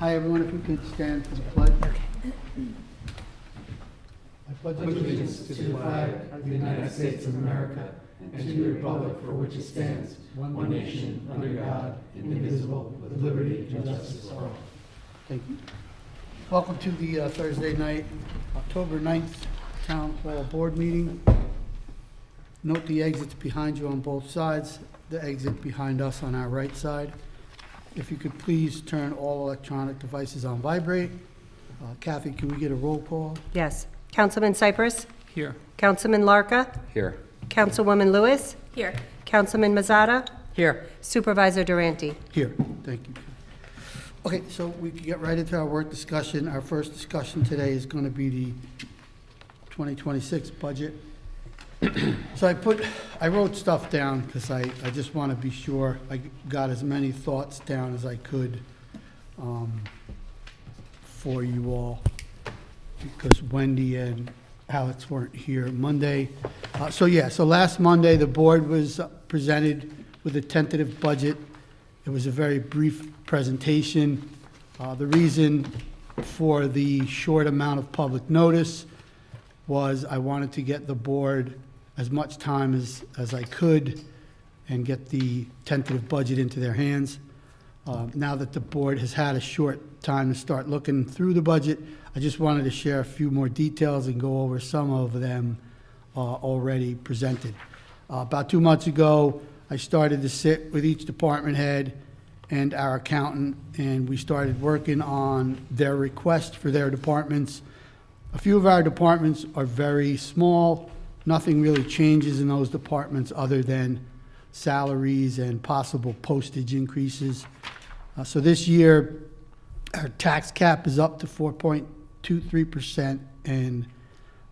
Hi, everyone, if you could stand for the pledge. I pledge Allegiance to the flag of the United States of America and to the republic for which it stands, one nation, under God, indivisible, with liberty and justice for all. Thank you. Welcome to the Thursday night, October 9th Town Hall Board meeting. Note the exits behind you on both sides, the exit behind us on our right side. If you could please turn all electronic devices on vibrate. Kathy, can we get a roll call? Yes. Councilman Cypress? Here. Councilman Larka? Here. Councilwoman Lewis? Here. Councilman Mazzata? Here. Supervisor Durante? Here, thank you. Okay, so we can get right into our work discussion. Our first discussion today is going to be the 2026 budget. So I wrote stuff down because I just want to be sure I got as many thoughts down as I could for you all, because Wendy and Alex weren't here Monday. So last Monday, the board was presented with a tentative budget. It was a very brief presentation. The reason for the short amount of public notice was I wanted to get the board as much time as I could and get the tentative budget into their hands. Now that the board has had a short time to start looking through the budget, I just wanted to share a few more details and go over some of them already presented. About 2 months ago, I started to sit with each department head and our accountant, and we started working on their request for their departments. A few of our departments are very small. Nothing really changes in those departments other than salaries and possible postage increases. So this year, our tax cap is up to 4.23%, and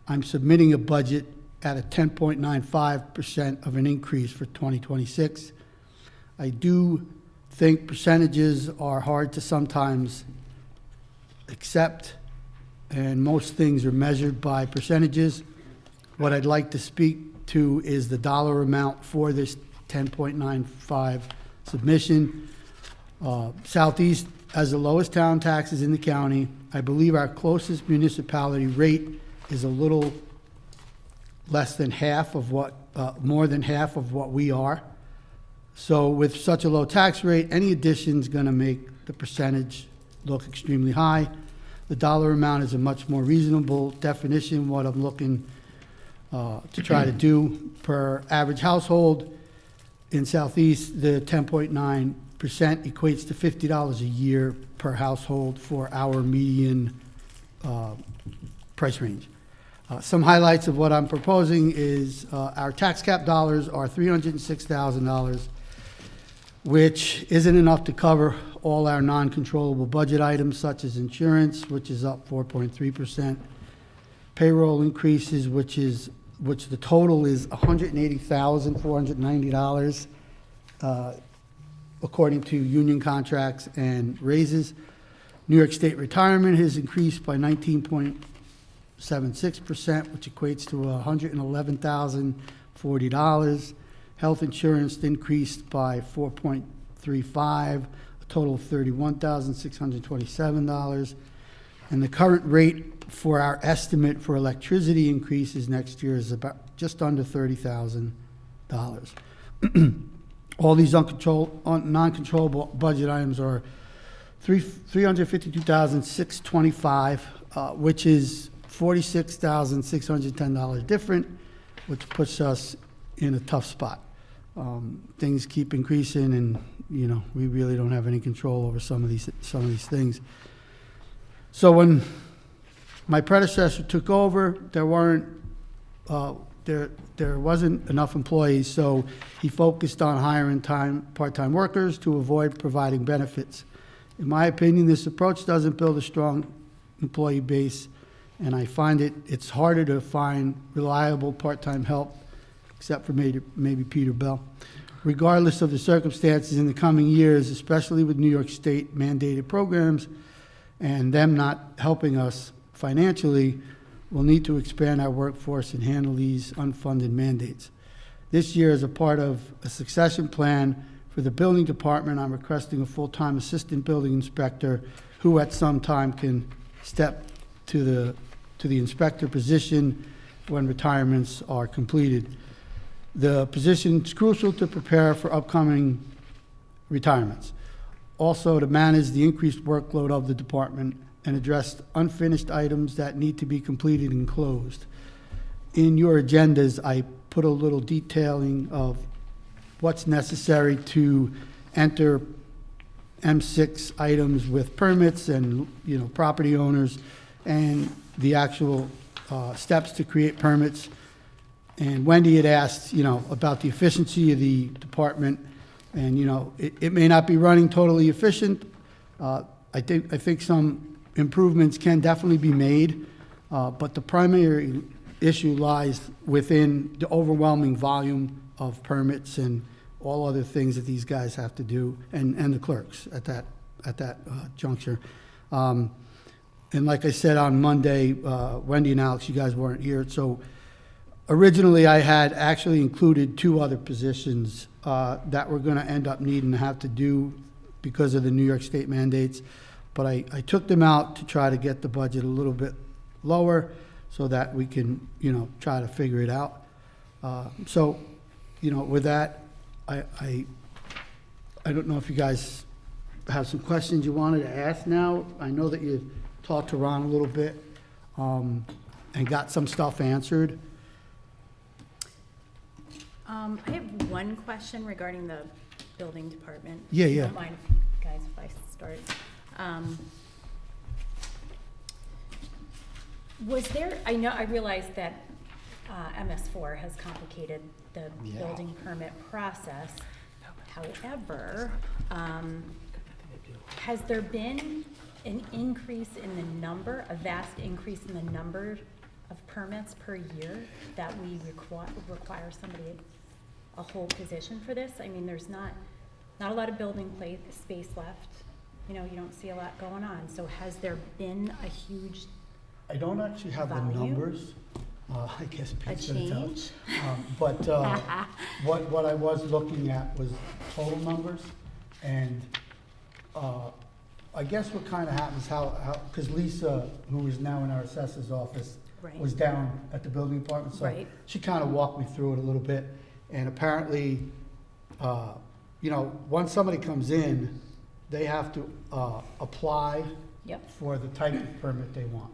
I'm submitting a budget at a 10.95% of an increase for 2026. I do think percentages are hard to sometimes accept, and most things are measured by percentages. What I'd like to speak to is the dollar amount for this 10.95 submission. Southeast has the lowest town taxes in the county. I believe our closest municipality rate is a little less than half of what, more than half of what we are. So with such a low tax rate, any addition is going to make the percentage look extremely high. The dollar amount is a much more reasonable definition, what I'm looking to try to do per average household. In Southeast, the 10.9% equates to $50 a year per household for our median price range. Some highlights of what I'm proposing is our tax cap dollars are $306,000, which isn't enough to cover all our non-controllable budget items such as insurance, which is up 4.3%, payroll increases, which the total is $180,490, according to union contracts and raises. New York State retirement has increased by 19.76%, which equates to $111,040. Health insurance increased by 4.35, a total of $31,627. And the current rate for our estimate for electricity increases next year is about just under $30,000. All these non-controllable budget items are $352,625, which is $46,610 different, which puts us in a tough spot. Things keep increasing, and we really don't have any control over some of these things. So when my predecessor took over, there wasn't enough employees, so he focused on hiring part-time workers to avoid providing benefits. In my opinion, this approach doesn't build a strong employee base, and I find it's harder to find reliable part-time help, except for maybe Peter Bell. Regardless of the circumstances in the coming years, especially with New York State mandated programs and them not helping us financially, we'll need to expand our workforce and handle these unfunded mandates. This year, as a part of a succession plan For the building department, I'm requesting a full-time assistant building inspector who at some time can step to the inspector position when retirements are completed. The position is crucial to prepare for upcoming retirements. Also, to manage the increased workload of the department and address unfinished items that need to be completed and closed. In your agendas, I put a little detailing of what's necessary to enter M6 items with permits and, property owners, and the actual steps to create permits. And Wendy had asked, about the efficiency of the department, and, it may not be running totally efficient. I think some improvements can definitely be made, but the primary issue lies within the overwhelming volume of permits and all other things that these guys have to do, and the clerks at that juncture. And like I said on Monday, Wendy and Alex, you guys weren't here, so originally I had actually included 2 other positions that we're going to end up needing to have to do because of the New York State mandates. But I took them out to try to get the budget a little bit lower so that we can, try to figure it out. So, with that, I don't know if you guys have some questions you wanted to ask now. I know that you talked to Ron a little bit and got some stuff answered. I have one question regarding the building department. Yeah, If you yeah. don't mind, guys, if I start. Was there, I realize that MS4 has complicated the Yeah. building permit process. However, has there been an increase in the number, a vast increase in the number of permits per year that we require somebody, a whole position for this? I mean, there's not a lot of building space left. You don't see a lot going on. So has there been a huge I don't actually have the Value? numbers. I guess a Pete's gonna tell. change? But what I was looking at was total numbers, and I guess what kind of happens, because Lisa, who is now in our assessor's office, Right. was down at the building department, so Right. she kind of walked me through it a little bit. And apparently, once somebody comes in, they have to apply Yep, for the type of permit they want.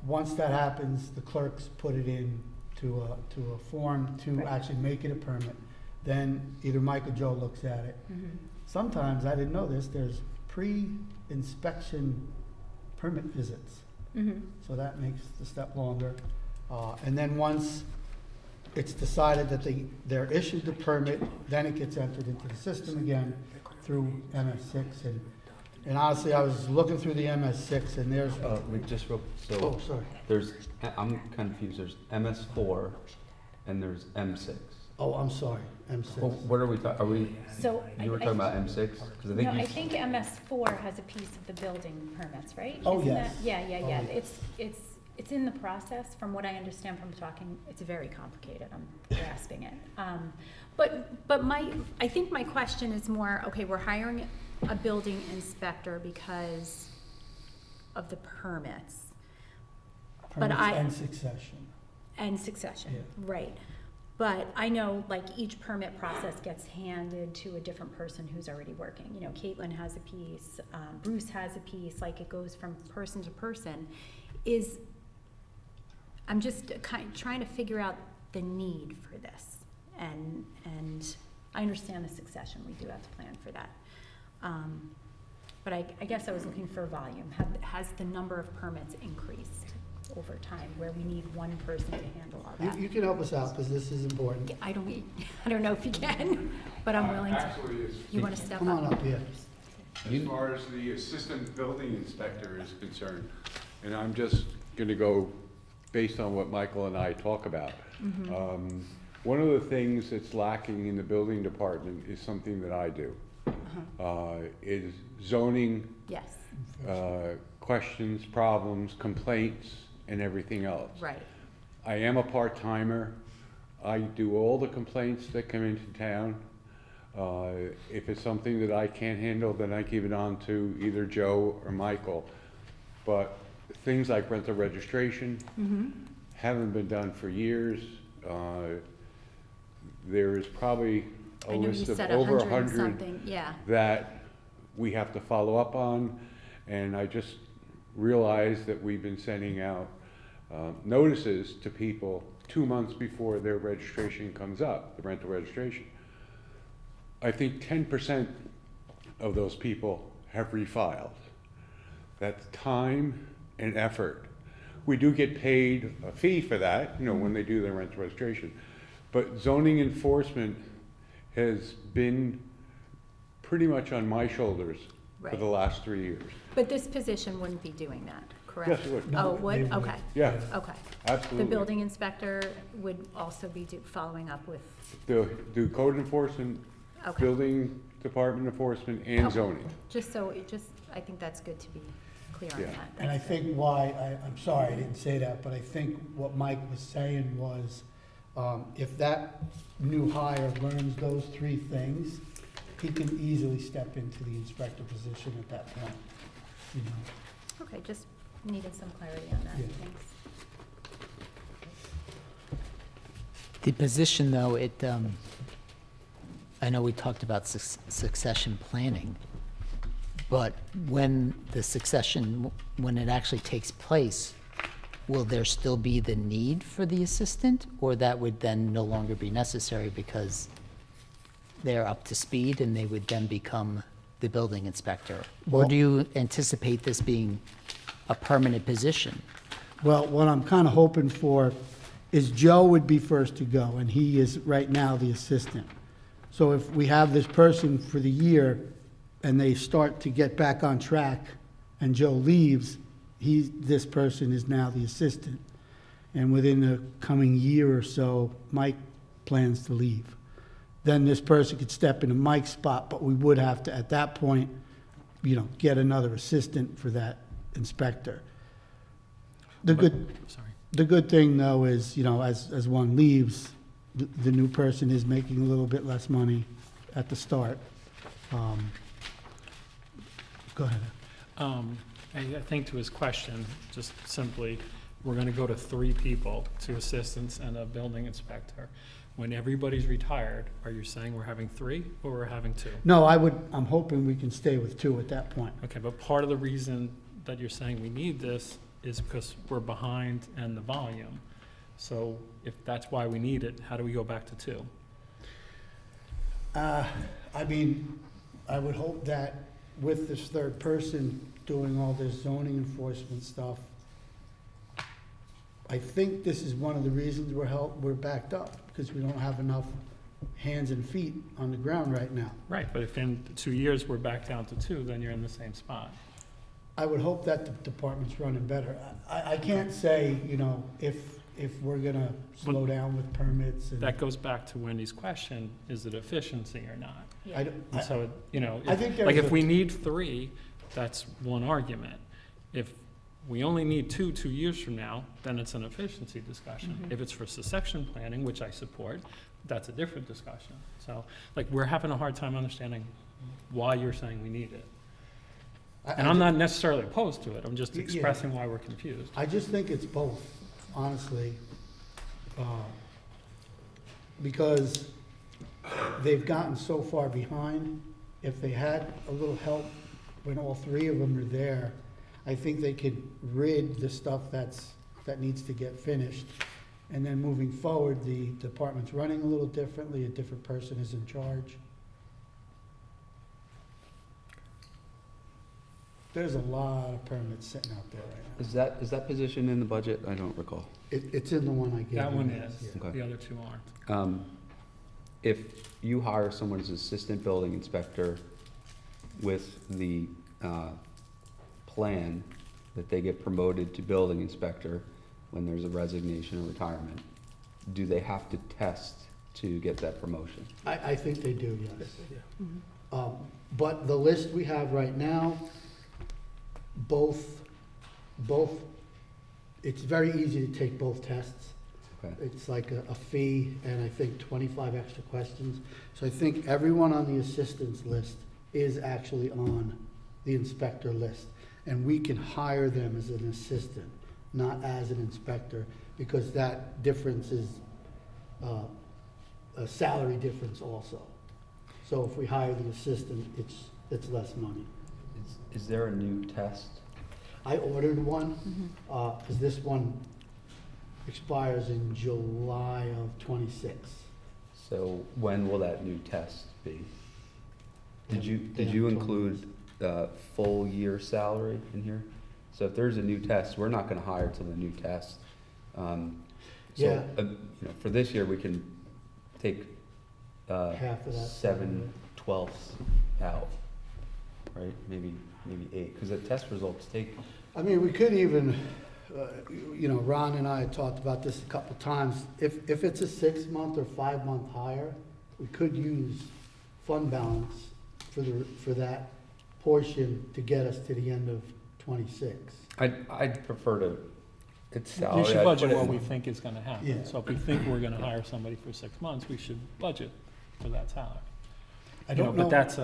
Once that happens, the clerks put it in to a form to Right. actually make it a permit. Then either Mike or Joe looks at it. Sometimes, I didn't know this, there's pre-inspection permit visits. So that makes the step longer. And then once it's decided that they're issued the permit, then it gets entered into the system again through MS6. And honestly, I was looking through the MS6 and there's, So sorry. I'm confused. There's MS4 and there's M6. Oh, I'm sorry, M6. Well, what are we talking? so. You were talking about M6? Because I No, think I you. think MS4 has a piece of the building permits, right? Oh, Isn't yes. that- Yeah. Oh, yeah. It's in the process, from what I understand from talking, it's very complicated, I'm grasping it. But I think my question is more, okay, we're hiring a building inspector because of the permits Permits I- and succession. and succession, Yeah. right? But I know, like, each permit process gets handed to a different person who's already working. Caitlin has a piece, Bruce has a piece, like, it goes from person to person. I'm just trying to figure out the need for this. And I understand the succession, we do have to plan for that. But I guess I was looking for volume. Has the number of permits increased over time, where we need one person to handle all that? You can help us out because this is important. I don't know if you can, but I'm willing to. Actually, You want to step Come on up? up, yeah. as far as the assistant building inspector is concerned, and I'm just gonna go based on what Michael and I talk about. One of the things that's lacking in the building department is something that I do. Is zoning, Yes, questions, problems, complaints, and everything else. right. I am a part-timer. I do all the complaints that come into town. If it's something that I can't handle, then I give it on to either Joe or Michael. But things like rental registration haven't been done for years. There is probably a I know you list of said over 100 and 100 something, yeah. that we have to follow up on. And I just realized that we've been sending out notices to people 2 months before their registration comes up, the rental registration. I think 10% of those people have refiled. That's time and effort. We do get paid a fee for that, you know, when they do their rental registration. But zoning enforcement has been pretty much on my shoulders for the Right. last 3 years. But this position wouldn't be doing that, correct? Yes, it would. Oh, it would? They would. Okay. Yeah, Okay. absolutely. The building inspector would also be following up with, Do code enforcement, okay. building department enforcement, and Okay. zoning. I think that's good to be clear on Yeah. that. And I think why, I'm sorry I didn't say that, but I think what Mike was saying was, if that new hire learns those 3 things, he can easily step into the inspector position at that point, you know. Okay, just needed some clarity on that, Yeah. thanks. The position, though, I know we talked about succession planning, but when when it actually takes place, will there still be the need for the assistant? Or that would then no longer be necessary because they're up to speed and they would then become the building inspector? Or Well- do you anticipate this being a permanent position? Well, what I'm kind of hoping for is Joe would be first to go, and he is right now the assistant. So if we have this person for the year and they start to get back on track and Joe leaves, this person is now the assistant. And within the coming year or so, Mike plans to leave. Then this person could step into Mike's spot, but we would have to, at that point, you know, get another assistant for that inspector. The good thing, though, is, you know, as one leaves, the new person is making a little bit less money at the start. Go ahead. I think to his question, just simply, we're gonna go to 3 people, 2 assistants and a building inspector. When everybody's retired, are you saying we're having 3 or we're having 2? No, I'm hoping we can stay with 2 at that point. Okay, but part of the reason that you're saying we need this is because we're behind in the volume. So if that's why we need it, how do we go back to 2? I mean, I would hope that with this third person doing all this zoning enforcement stuff, I think this is one of the reasons we're backed up, because we don't have enough hands and feet on the ground right now. Right, but if in 2 years we're back down to 2, then you're in the same spot. I would hope that the department's running better. I can't say, you know, if we're gonna slow down with permits and. That goes back to Wendy's question, is it efficiency or not? I don't- And so, you know, I think like there's if a- we need 3, that's one argument. If we only need 2 years from now, then it's an efficiency discussion. If it's for succession planning, which I support, that's a different discussion. So, like, we're having a hard time understanding why you're saying we need it. And I'm not necessarily opposed to it, I'm just Yeah. expressing why we're confused. I just think it's both, honestly. Because they've gotten so far behind. If they had a little help when all 3 of them are there, I think they could rid the stuff that needs to get finished. And then moving forward, the department's running a little differently, a different person is in charge. There's a lot of permits sitting out there right Is that position in the budget? I don't recall. now. It's in the one I gave you. That one is, Yeah. Okay. the other 2 aren't. If you hire someone as assistant building inspector with the plan that they get promoted to building inspector when there's a resignation or retirement, do they have to test to get that promotion? I think they do, yes. But the list we have right now, both, it's very easy to take both tests. Okay. It's like a fee and I think 25 extra questions. So I think everyone on the assistance list is actually on the inspector list. And we can hire them as an assistant, not as an inspector, because that difference is a salary difference also. So if we hire the assistant, it's less money. Is there a new test? I ordered one, because this one expires in July of '26. So when will that new test be? Did you They haven't told me. include full year salary in here? So if there's a new test, we're not gonna hire till the new test. Yeah. For this year, we can take Half of that. 7/12 out, right? Maybe 8, because the test results take, I mean, we could even, Ron and I had talked about this a couple times. If it's a 6-month or 5-month hire, we could use fund balance for that portion to get us to the end of '26. I'd prefer to, it's salary. We should I'd budget put it what in- we think is gonna happen. Yeah. So if we think we're gonna hire somebody for 6 months, we should budget for that salary. I don't know. But that's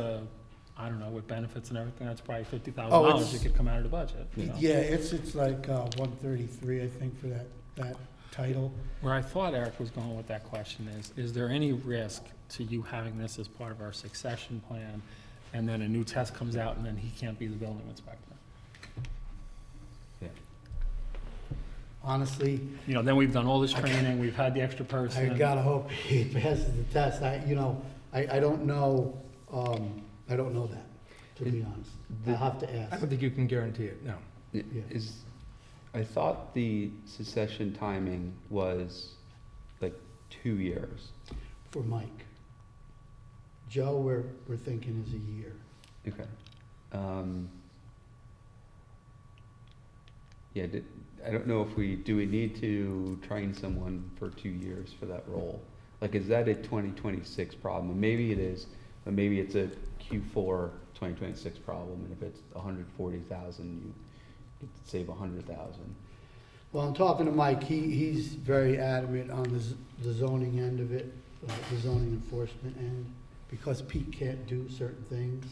I don't know, with benefits and everything, that's probably Oh, $50,000 it's- that could come out of the budget, you know? Yeah, it's like 133, I think, for that title. Where I thought Eric was going with that question is there any risk to you having this as part of our succession plan, and then a new test comes out, and then he can't be the building inspector? Yeah. Honestly, Then we've done all this training, we've had the extra I person. gotta hope he passes the test. I don't know, I don't know that, to be honest. I'll have to I ask. don't think you can guarantee it, no. I- Yeah. I thought the succession timing was like 2 years. For Mike. Joe, we're thinking is a year. Okay. Yeah, I don't know if do we need to train someone for 2 years for that role? Like, is that a 2026 problem? And maybe it is, but maybe it's a Q4 2026 problem, and if it's 140,000, you get to save 100,000. Well, I'm talking to Mike, he's very adamant on the zoning end of it, the zoning enforcement end, because Pete can't do certain things.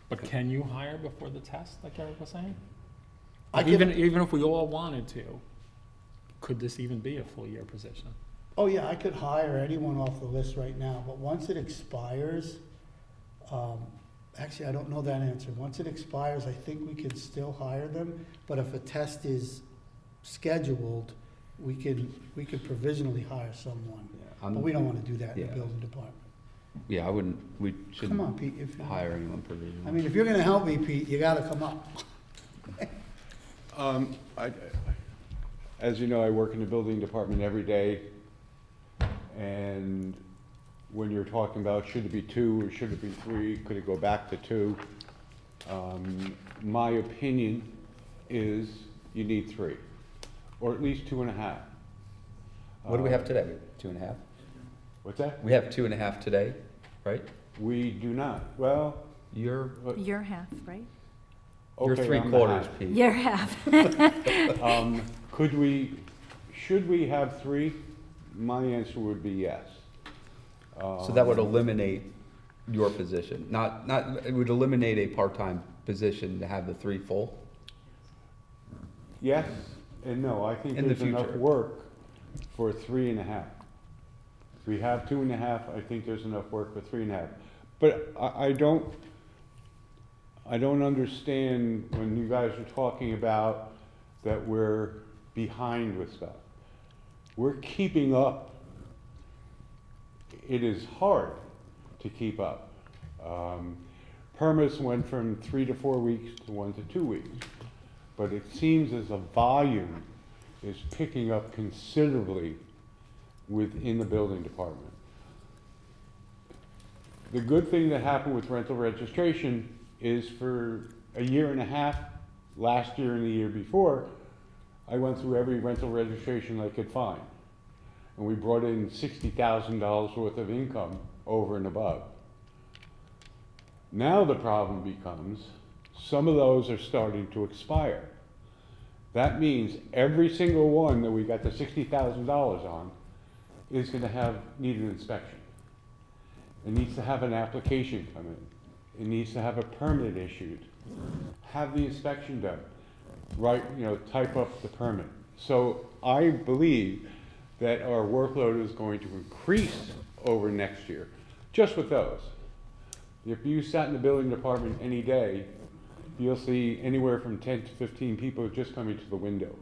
But can you hire before the test, like Eric was saying? I Even can, if we all wanted to, could this even be a full year position? oh yeah, I could hire anyone off the list right now, but once it expires, actually, I don't know that answer. Once it expires, I think we can still hire them, but if a test is scheduled, we could provisionally hire someone. Yeah, But we don't wanna do that in the Yeah. building department. Yeah, we Come on, shouldn't Pete, if, hire anyone provisionally. I mean, if you're gonna help me, Pete, you gotta come up. As you know, I work in the building department every day, and when you're talking about should it be 2 or should it be 3, could it go back to 2? My opinion is you need 3, or at least 2.5. What do we have today? 2.5? What's that? We have 2.5 today, right? We do not. Well, You're You're half, right? you're okay, 3/4, Pete. You're half. Should we have 3? My answer would be yes. So that would eliminate your position, not, it would eliminate a part-time position to have the 3 full? Yes and no. I think In the there's enough future. work for 3.5. We have 2.5, I think there's enough work for 3.5. But I don't understand when you guys are talking about that we're behind with stuff. We're keeping up. It is hard to keep up. Permits went from 3 to 4 weeks to 1 to 2 weeks. But it seems as the volume is picking up considerably within the building department. The good thing that happened with rental registration is for a year and a half, last year and the year before, I went through every rental registration I could find. And we brought in $60,000 worth of income over and above. Now the problem becomes, some of those are starting to expire. That means every single one that we got the $60,000 on is gonna need an inspection. It needs to have an application come in. It needs to have a permit issued. Have the inspection done. Type up the permit. So I believe that our workload is going to increase over next year, just with those. If you sat in the building department any day, you'll see anywhere from 10 to 15 people just coming to the window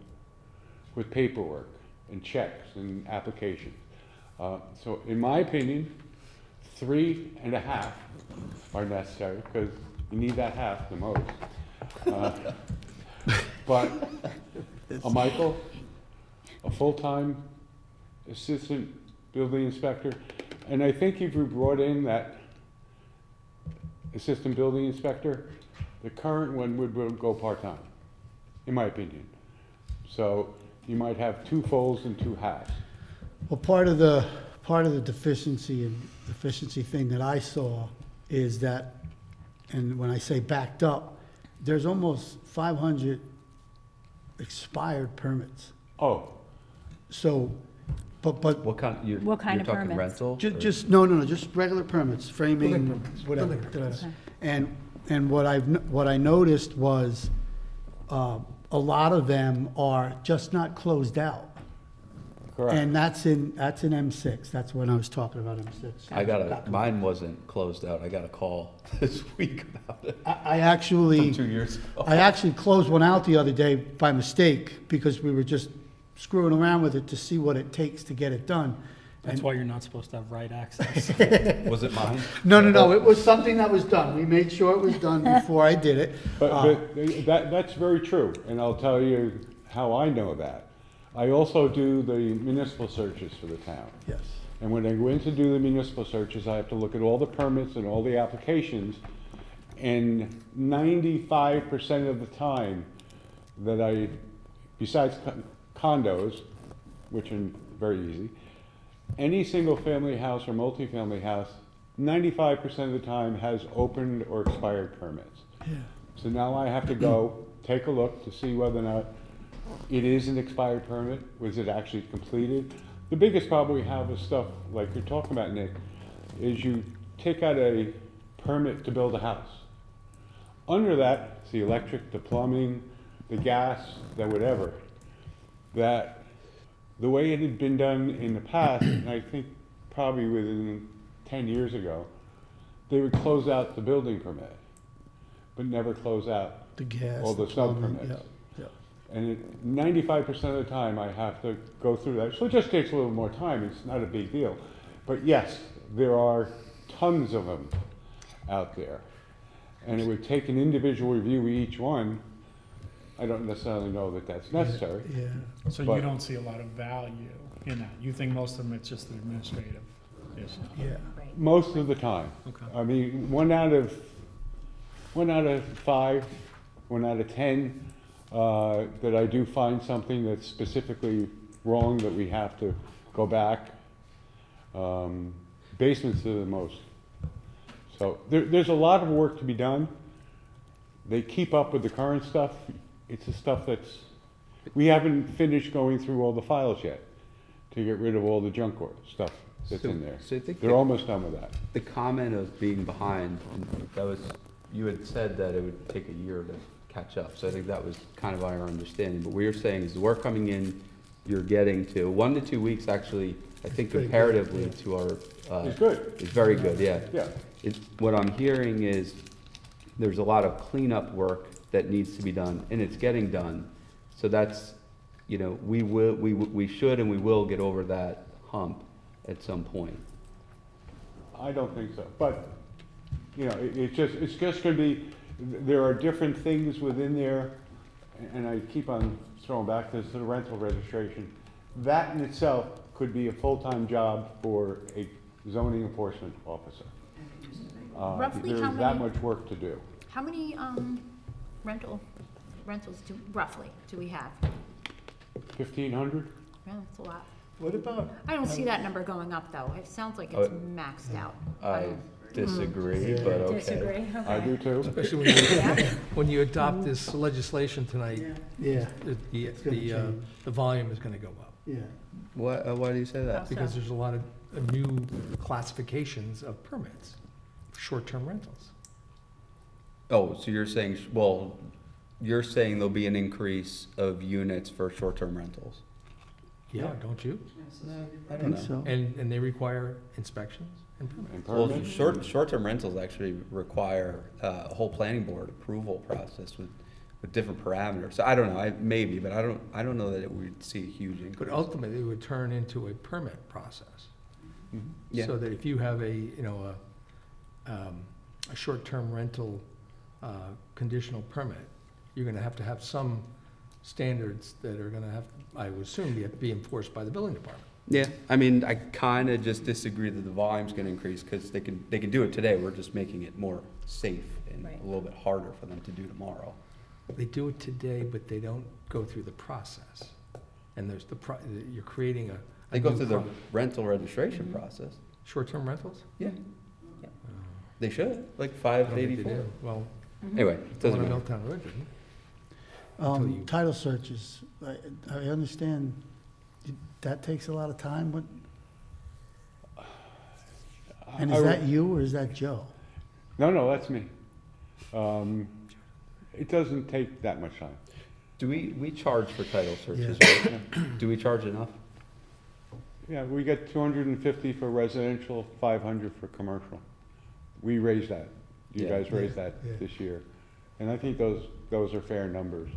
with paperwork and checks and applications. So in my opinion, 3.5 are necessary, because you need that half the most. But Michael, a full-time assistant building inspector, and I think if we brought in that assistant building inspector, the current one would go part-time, in my opinion. So you might have 2 fulls and 2 halves. Well, part of the deficiency thing that I saw is that, and when I say backed up, there's almost 500 expired permits. Oh, So, but What kind, What kind you're of talking permits? rental? Ju- or- Just, no, just regular permits, framing, whatever. And what I noticed was, a lot of them are just not closed out. correct. And that's in M6, that's when I was talking about M6. Mine wasn't closed out. I got a call this week about it I actually, from 2 years ago. I actually closed one out the other day by mistake, because we were just screwing around with it to see what it takes to get it done. That's why you're not supposed to have right access. Was it mine? No, it was something that was done, we made sure it was done before I did it. But that's very true, and I'll tell you how I know that. I also do the municipal searches for the town. Yes. And when I go in to do the municipal searches, I have to look at all the permits and all the applications. And 95% of the time that besides condos, which are very easy, any single-family house or multifamily house, 95% of the time has opened or expired permits. Yeah. So now I have to go take a look to see whether or not it is an expired permit. Was it actually completed? The biggest problem we have with stuff like you're talking about, Nick, is you take out a permit to build a house. Under that, it's the electric, the plumbing, the gas, the whatever. That the way it had been done in the past, and I think probably within 10 years ago, they would close out the building permit, but never close out The gas. all the plumbing, sub-permits. yeah. And 95% of the time, I have to go through that. So it just takes a little more time. It's not a big deal. But yes, there are tons of them out there. And it would take an individual review of each one. I don't necessarily know that that's necessary. Yeah. So But- you don't see a lot of value in that? You think most of them, it's just an administrative issue? Yeah. Right. Most of the time. Okay. I mean, 1 out of 5, 1 out of 10, that I do find something that's specifically wrong that we have to go back. Basements are the most. So there's a lot of work to be done. They keep up with the current stuff. It's the stuff we haven't finished going through all the files yet to get rid of all the junk stuff that's in there. So I think They're almost done with that. the comment of being behind, and that was, you had said that it would take a year to catch up. So I think that was kind of our understanding. But what you're saying is the work coming in, you're getting to 1 to 2 weeks, actually, I think Pretty good, comparatively yeah. to our. It's good. Is very good, yeah. Yeah. What I'm hearing is there's a lot of cleanup work that needs to be done, and it's getting done. So that's, we should and we will get over that hump at some point. I don't think so, but, it's just gonna be, there are different things within there, and I keep on throwing back to the rental registration. That in itself could be a full-time job for a zoning enforcement officer. Roughly There how is that many- much work to do. How many rentals roughly do we have? 1,500? Yeah, that's a lot. What about? I don't see that number going up, though. It sounds like Oh, it's maxed out. I don't- disagree, Yeah. but okay. Disagree, I do okay. too. Especially when you, when you adopt this legislation tonight, Yeah, the, gonna change. the volume is gonna go up. yeah. Why do you say that? Because there's a lot of new classifications of permits, for short-term rentals. Oh, so you're saying, well, you're saying there'll be an increase of units for short-term rentals? Yeah, don't you? I I don't think know. so. And they require inspections and permits. And Well, permits? short-term rentals actually require a whole planning board approval process with different parameters. So I don't know, maybe, but I don't know that it would see a huge increase. But ultimately, it would turn into a permit process. Yeah. So that if you have a, a short-term rental, conditional permit, you're gonna have to have some standards that are gonna have, I would assume, be enforced by the building department. Yeah, I mean, I kinda just disagree that the volume's gonna increase, cause they can do it today, we're just making it more safe and Right. a little bit harder for them to do tomorrow. They do it today, but they don't go through the process. And there's you're creating a. They go new through the product. rental registration process. Short-term rentals? Yeah. Yep. They should, like I don't think they 584. do. Well, Anyway, the doesn't one on matter. Milltown Road didn't. Until you- Title searches, I understand, that takes a lot of time, what, and I is would- that you or is that Joe? No, that's me. It doesn't take that much time. Do we charge for title searches, Yeah. right? Do we charge enough? Yeah, we get 250 for residential, 500 for commercial. We raised that. You Yeah. guys raised that Yeah. this year. And I think those are fair numbers.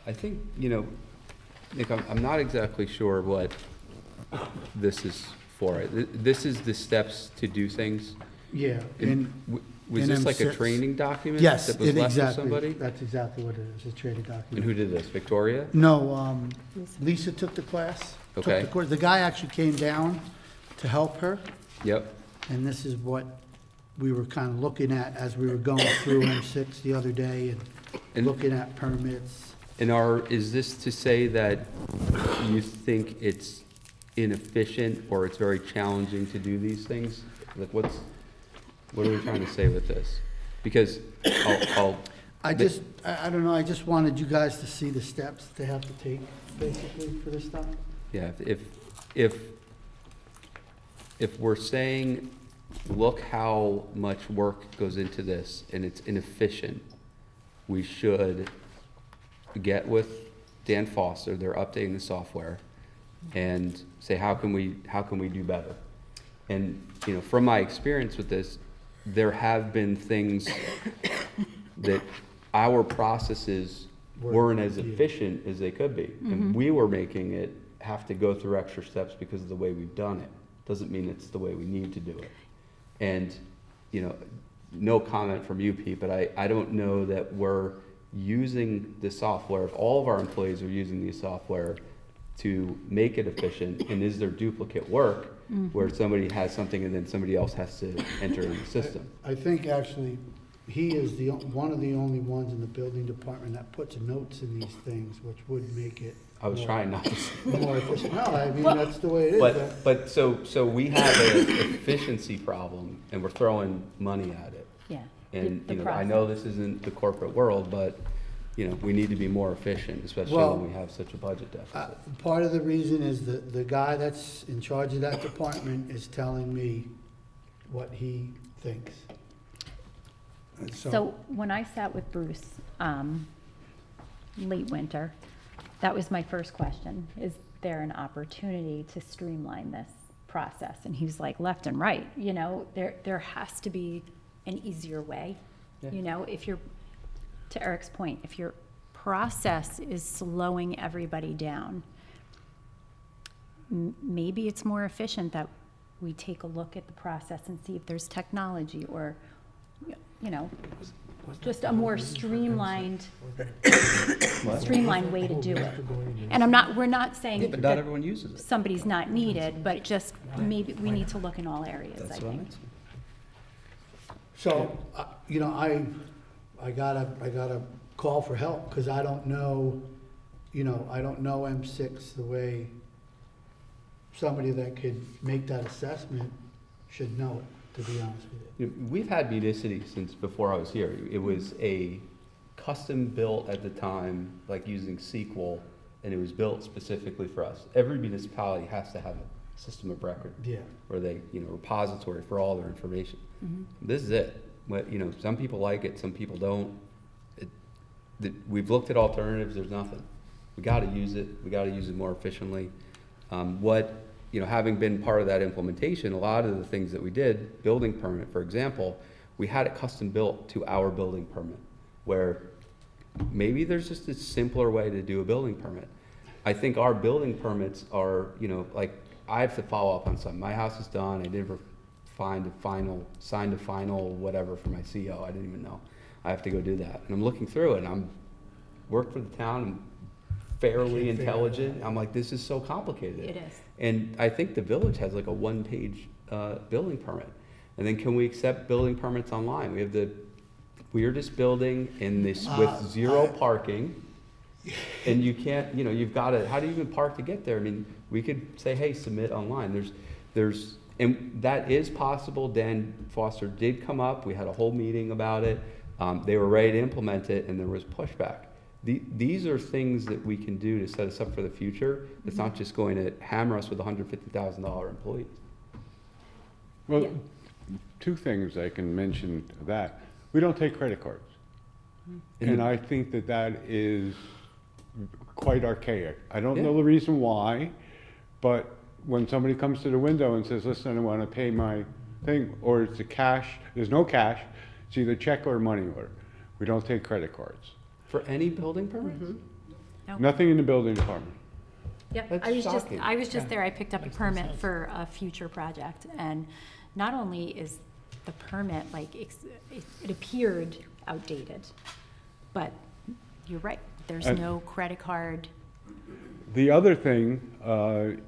I think, Nick, I'm not exactly sure what this is for. This is the steps to do things. Yeah, In- and, Was in this like a M6. training document? yes, That was it left with exactly, somebody? that's exactly what it is, a trading And document. who did this? Victoria? No, Lisa took the class. took Okay. the course. The guy actually came down to help her, Yep. and this is what we were kind of looking at as we were going through M6 the other day and And- looking at permits. And is this to say that you think it's inefficient or it's very challenging to do these things? Like what are we trying to say with this? Because I don't know, I just wanted you guys to see the steps they have to take, basically, for this stuff. yeah, if we're saying, look how much work goes into this and it's inefficient, we should get with Dan Foster, they're updating the software, and say, how can we do better? And, from my experience with this, there have been things that our processes weren't as efficient as they could be. And we were making it have to go through extra steps because of the way we've done it. Doesn't mean it's the way we need to do it. And, no comment from you, Pete, but I don't know that we're using the software, if all of our employees are using the software to make it efficient, and is there duplicate work where somebody has something and then somebody else has to enter in the system? I think actually, he is one of the only ones in the building department that puts notes in these things, which would make it. I was trying not to say. More efficient. No, I mean, that's the way it is. But so we have an efficiency problem and we're throwing money at it. Yeah. And, the I know this isn't the corporate world, but, we need to be more efficient, especially Well, when we have such a budget deficit. Part of the reason is that the guy that's in charge of that department is telling me what he thinks. And So when I sat with Bruce, late winter, that was my first question. Is there an opportunity to streamline this process? And he was like, left and right, there has to be an easier way. Yeah. If you're, to Eric's point, if your process is slowing everybody down, maybe it's more efficient that we take a look at the process and see if there's technology or, just a more streamlined way to do it. And we're not saying But not that everyone uses it. somebody's not needed, but just maybe we need to look in all areas, I That's what I'm think. asking. So, I got a call for help, because I don't know, I don't know M6 the way somebody that could make that assessment should know it, to be honest with you. You know, we've had Municity since before I was here. It was a custom built at the time, like using SQL, and it was built specifically for us. Every municipality has to have a system of record Yeah. where they, repository for all their information. This is it. Some people like it, some people don't. We've looked at alternatives, there's nothing. We gotta use it, we gotta use it more efficiently. Having been part of that implementation, a lot of the things that we did, building permit, for example, we had it custom built to our building permit, where maybe there's just a simpler way to do a building permit. I think our building permits are, I have to follow up on something. My house is done, I never signed a final whatever for my CO, I didn't even know. I have to go do that. And I'm looking through it, and I'm work for the town, I'm fairly intelligent. I'm like, this is so complicated. It is. And I think the village has like a one-page building permit. And then can we accept building permits online? We have the weirdest building in this with zero parking. And you can't, you've got to, how do you even park to get there? I mean, we could say, hey, submit online. And that is possible. Dan Foster did come up. We had a whole meeting about it. They were ready to implement it, and there was pushback. These are things that we can do to set us up for the future. It's not just going to hammer us with $150,000 employees. Well, Yeah. two things I can mention to that. We don't take credit cards. And I think that is quite archaic. I don't know the reason why, but when somebody comes to the window and says, listen, I want to pay my thing, or it's a cash, there's no cash, it's either check or money order. We don't take credit cards. For any building permits? Nothing in the building department. Yeah, That's shocking. I was just there, I picked up a permit for a future project, and not only is the permit, it appeared outdated, but you're right, there's And- no credit card. The other thing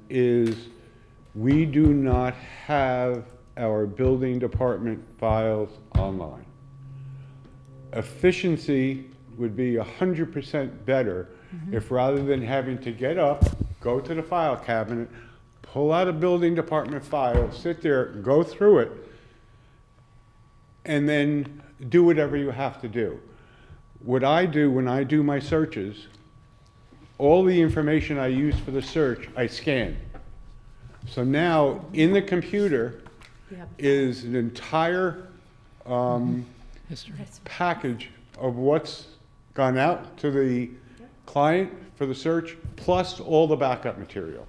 is we do not have our building department files online. Efficiency would be 100% better if rather than having to get up, go to the file cabinet, pull out a building department file, sit there, go through it, and then do whatever you have to do. What I do when I do my searches, all the information I use for the search, I scan. So now, in the computer is an entire package of what's gone out to the client for the search, plus all the backup material.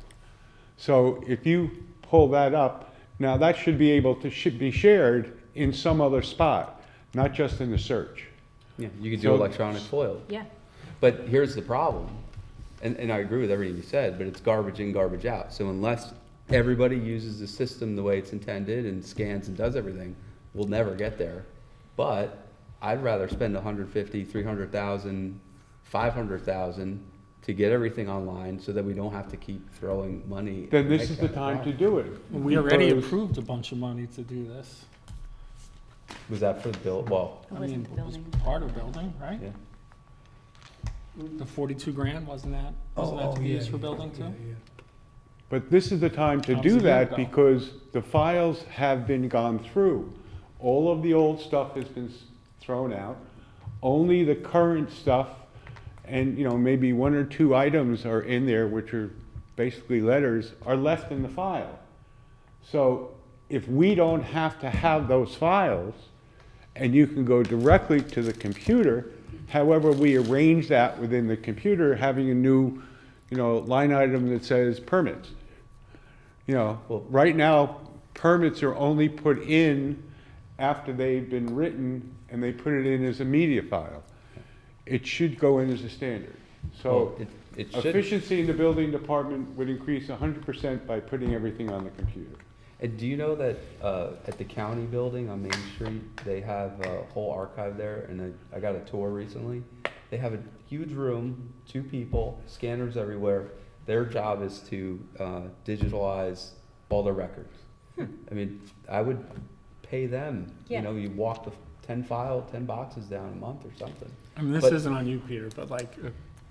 So if you pull that up, now that should be able to be shared in some other spot, not just in the search. Yeah, you could do So- electronic FOIL. Yeah, But here's the problem, and I agree with everything you said, but it's garbage in, garbage out. So unless everybody uses the system the way it's intended and scans and does everything, we'll never get there. But I'd rather spend 150, 300,000, 500,000 to get everything online so that we don't have to keep throwing money. Then this is the time to do it. We already because- approved a bunch of money to do this. Was that for the bill? Well, it I wasn't mean, the it was building. part of building, right? yeah. The 42 grand, wasn't that to be used for building too? But this is the time to That was a do year that ago. because the files have been gone through. All of the old stuff has been thrown out. Only the current stuff and, maybe one or two items are in there, which are basically letters, are left in the file. So if we don't have to have those files and you can go directly to the computer, however we arrange that within the computer, having a new, line item that says permits. Right now, permits are only put in after they've been written and they put it in as a media file. It should go in as a standard. So Well, it should. efficiency in the building department would increase 100% by putting everything on the computer. And do you know that at the county building on Main Street, they have a whole archive there? And I got a tour recently. They have a huge room, 2 people, scanners everywhere. Their job is to digitalize all their records. I mean, I would pay them. Yeah. You walk the 10 boxes down a month or something. I mean, this But- isn't on you, Peter, but I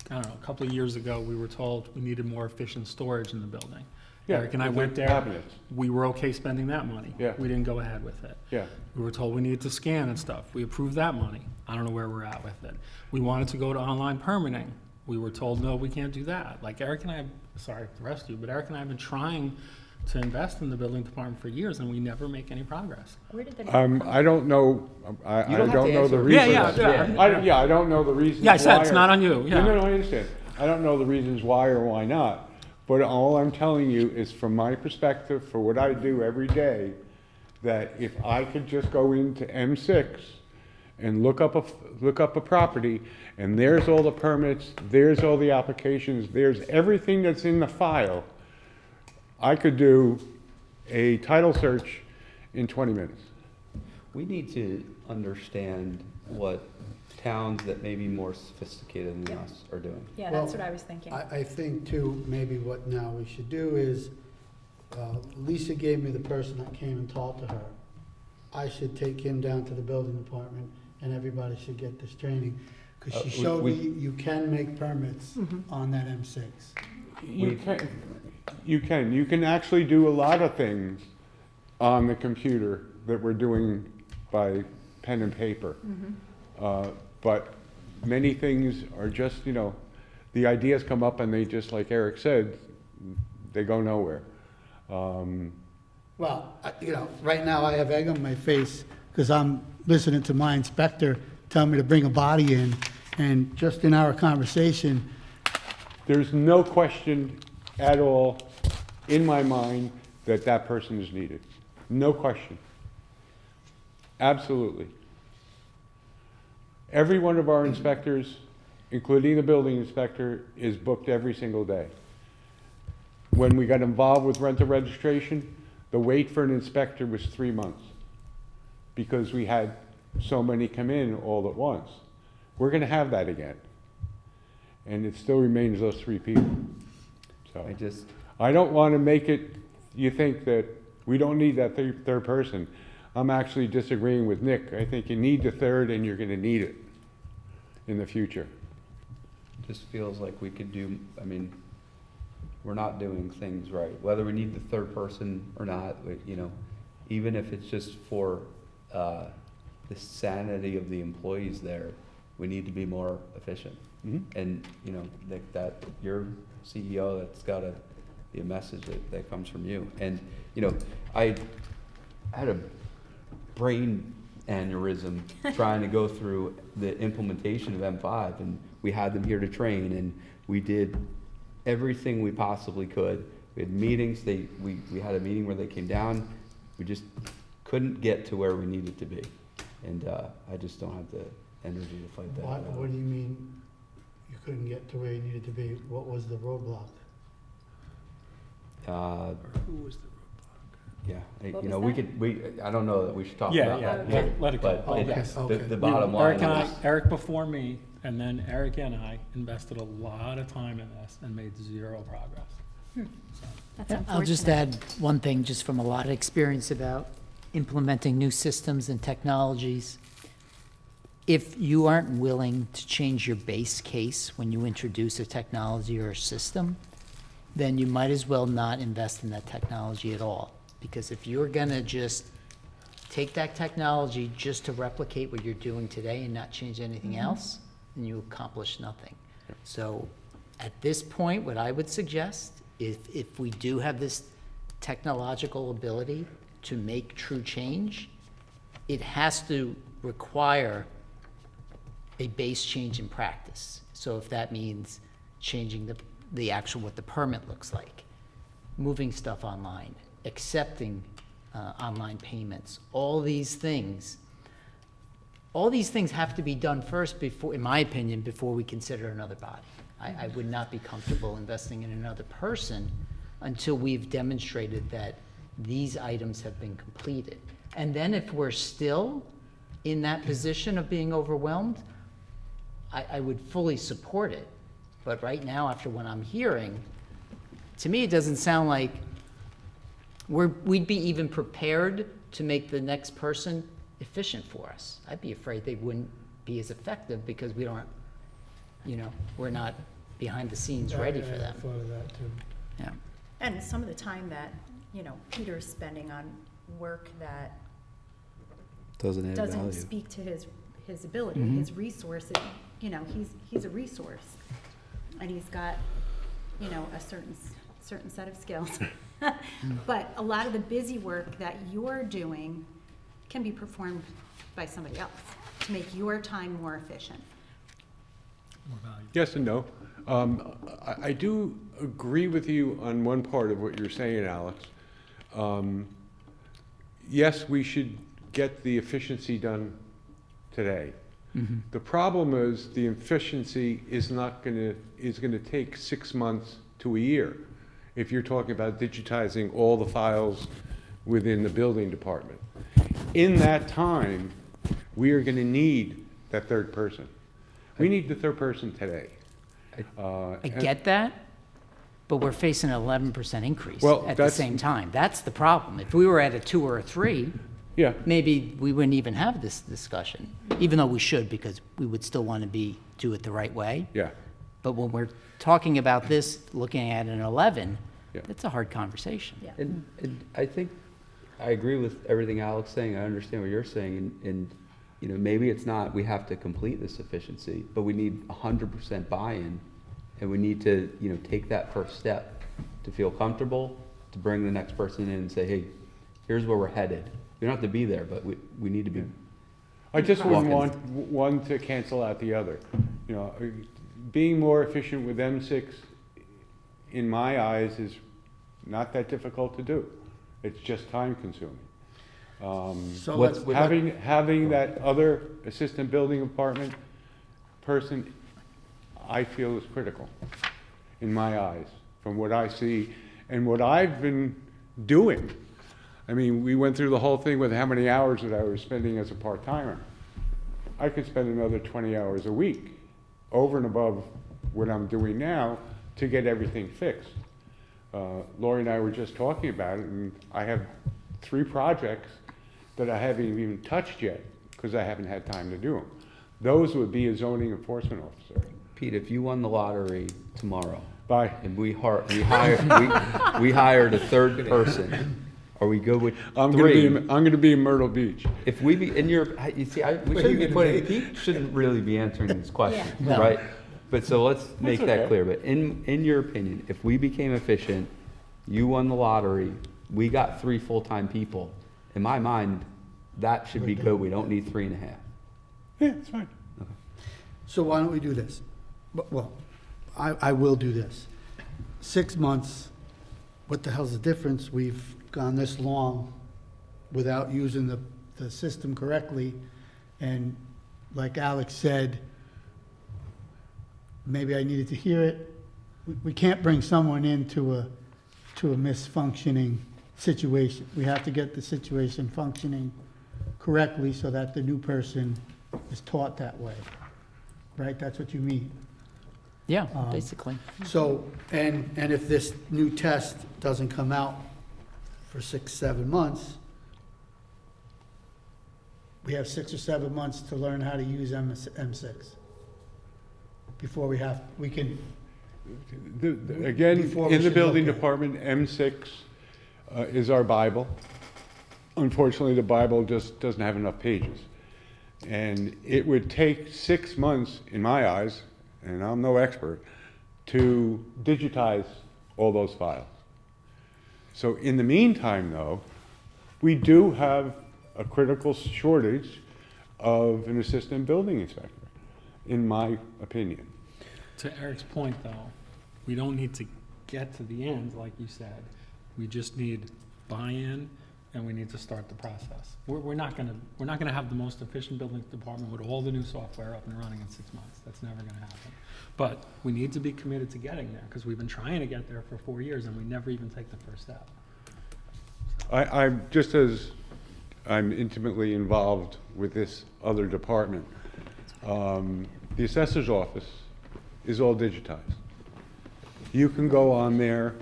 don't know, a couple of years ago, we were told we needed more efficient storage in the building. Yeah, Eric and I with went the there. cabinets. We were okay spending that money. Yeah. We didn't go ahead with it. Yeah. We were told we needed to scan and stuff. We approved that money. I don't know where we're at with it. We wanted to go to online permitting. We were told, no, we can't do that. Like Eric and I, sorry, the rest of you, but Eric and I have been trying to invest in the building department for years, and we never make any progress. Where did the number come from? I don't know, I You don't have don't to know the answer. reasons. Yeah. I don't know the reasons Yeah, I said why it's or- not on you, yeah. No, I understand. I don't know the reasons why or why not. But all I'm telling you is from my perspective, for what I do every day, that if I could just go into M6 and look up a property, and there's all the permits, there's all the applications, there's everything that's in the file, I could do a title search in 20 minutes. We need to understand what towns that may be more sophisticated than us are doing. Yeah, that's Well, what I was thinking. I think too, maybe what now we should do is, Lisa gave me the person that came and talked to her. I should take him down to the building department and everybody should get this training. Cause she showed me you can make permits on that M6. You can actually do a lot of things on the computer that we're doing by pen and paper. But many things are just, the ideas come up and they just, like Eric said, they go nowhere. Well, right now I have egg on my face because I'm listening to my inspector tell me to bring a body in. And just in our conversation, There's no question at all in my mind that that person is needed. No question. Absolutely. Every one of our inspectors, including the building inspector, is booked every single day. When we got involved with rental registration, the wait for an inspector was 3 months because we had so many come in all at once. We're gonna have that again. And it still remains those 3 people. So I don't wanna make it, you think that we don't need that third person. I'm actually disagreeing with Nick. I think you need the third and you're gonna need it in the future. Just feels like we could do, we're not doing things right. Whether we need the third person or not, even if it's just for the sanity of the employees there, we need to be more efficient. And, Nick, that you're CEO, that's gotta be a message that comes from you. And, I had a brain aneurysm trying to go through the implementation of M5, and we had them here to train, and we did everything we possibly could. We had meetings, we had a meeting where they came down, we just couldn't get to where we needed to be. And I just don't have the energy to fight that. what do you mean you couldn't get to where you needed to be? What was the roadblock? Who was the Yeah, What we was could, I don't know that we should talk Yeah, about yeah, that. let it go. But Okay, okay. the bottom line Eric and I, is, Eric before me, and then Eric and I invested a lot of time in this and made 0 progress. That's I'll just unfortunate. add one thing, just from a lot of experience about implementing new systems and technologies. If you aren't willing to change your base case when you introduce a technology or a system, then you might as well not invest in that technology at all. Because if you're gonna just take that technology just to replicate what you're doing today and not change anything else, then you accomplish nothing. So at this point, what I would suggest, if we do have this technological ability to make true change, it has to require a base change in practice. So if that means changing the actual, what the permit looks like, moving stuff online, accepting online payments, all these things have to be done first before, in my opinion, before we consider another body. I would not be comfortable investing in another person until we've demonstrated that these items have been completed. And then if we're still in that position of being overwhelmed, I would fully support it. But right now, after what I'm hearing, to me, it doesn't sound like we'd be even prepared to make the next person efficient for us. I'd be afraid they wouldn't be as effective because we don't, we're not behind the scenes ready for them. I thought of that too. Yeah. And some of the time that, Peter's spending on work that Doesn't add doesn't value. speak to his ability, his resources, he's a resource. And he's got, a certain set of skills. But a lot of the busy work that you're doing can be performed by somebody else to make your time more efficient. Yes and no. I do agree with you on one part of what you're saying, Alex. Yes, we should get the efficiency done today. The problem is the efficiency is gonna take 6 months to a year. If you're talking about digitizing all the files within the building department. In that time, we are gonna need that third person. We need the third person today. I get that, but we're facing an 11% increase Well, at the that's- same time. That's the problem. If we were at a 2 or a 3, Yeah, maybe we wouldn't even have this discussion, even though we should, because we would still want to do it the right way. yeah. But when we're talking about this, looking at an 11, Yeah. that's a hard conversation. Yeah. And I think, I agree with everything Alex is saying, I understand what you're saying, and, maybe it's not, we have to complete this efficiency, but we need 100% buy-in, and we need to, take that first step to feel comfortable, to bring the next person in and say, hey, here's where we're headed. We don't have to be there, but we need to be. I just wouldn't Walk-ins. want one to cancel out the other. Being more efficient with M6, in my eyes, is not that difficult to do. It's just time consuming. So What's- let's, With Having that other assistant building department person, I feel is critical, in my eyes, from what I see and what I've been doing. I mean, we went through the whole thing with how many hours that I was spending as a part-timer. I could spend another 20 hours a week, over and above what I'm doing now, to get everything fixed. Lori and I were just talking about it, and I have 3 projects that I haven't even touched yet, because I haven't had time to do them. Those would be a zoning enforcement officer. Pete, if you won the lottery tomorrow, Bye. and we hired a third person, are we good with I'm 3? gonna be in Myrtle Beach. If we be, in your, you see, we shouldn't be putting, Pete shouldn't really be answering these questions, No. right? But so let's make that okay. clear, but in your opinion, if we became efficient, you won the lottery, we got 3 full-time people, in my mind, that should be good, we don't need 3.5. Yeah, it's fine. so why don't we do this? Well, I will do this. 6 months, what the hell's the difference? We've gone this long without using the system correctly. And like Alex said, maybe I needed to hear it. We can't bring someone into a misfunctioning situation. We have to get the situation functioning correctly so that the new person is taught that way. Right? That's what you mean. Yeah, basically. So, and if this new test doesn't come out for 6, 7 months, we have 6 or 7 months to learn how to use M6 before we can, Again, Before we in the should building look at it. department, M6 is our Bible. Unfortunately, the Bible just doesn't have enough pages. And it would take 6 months, in my eyes, and I'm no expert, to digitize all those files. So in the meantime, though, we do have a critical shortage of an assistant building inspector, in my opinion. To Eric's point, though, we don't need to get to the end, like you said. We just need buy-in, and we need to start the process. We're not gonna have the most efficient building department with all the new software up and running in 6 months. That's never gonna happen. But we need to be committed to getting there, because we've been trying to get there for 4 years, and we never even take the first step. I'm just as I'm intimately involved with this other department. The assessor's office is all digitized. You can go on there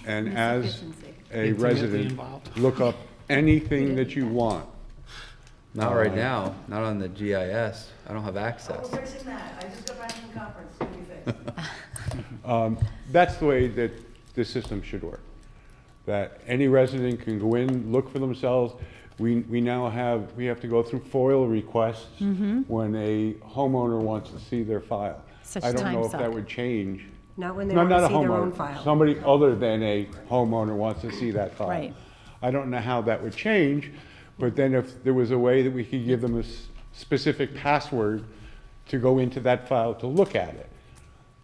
and as Efficiency. a Intimately resident, involved. look up anything that you want. Not right now, not on the GIS, I don't have access. fixing that. I just got back from the conference. What do you think? That's the way that the system should work. that any resident can go in, look for themselves. We now have, we have to go through FOIL requests when a homeowner wants to see their file. Such I don't know time if that suck. would change. Not when they No, want to not a see their own homeowner. file. Somebody other than a homeowner wants to see that file. Right. I don't know how that would change, but then if there was a way that we could give them a specific password to go into that file to look at it,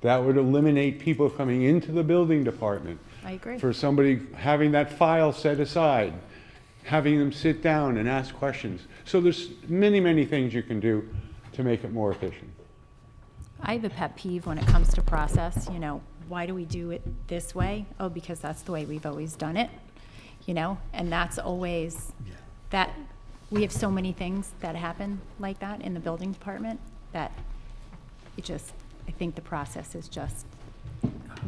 that would eliminate people coming into the building department. I agree. For somebody having that file set aside, having them sit down and ask questions. So there's many, many things you can do to make it more efficient. I have a pet peeve when it comes to process, you know, why do we do it this way? Oh, because that's the way we've always done it, you know? And that's always, that, we have so many things that happen like that in the building department that it just, I think the process is just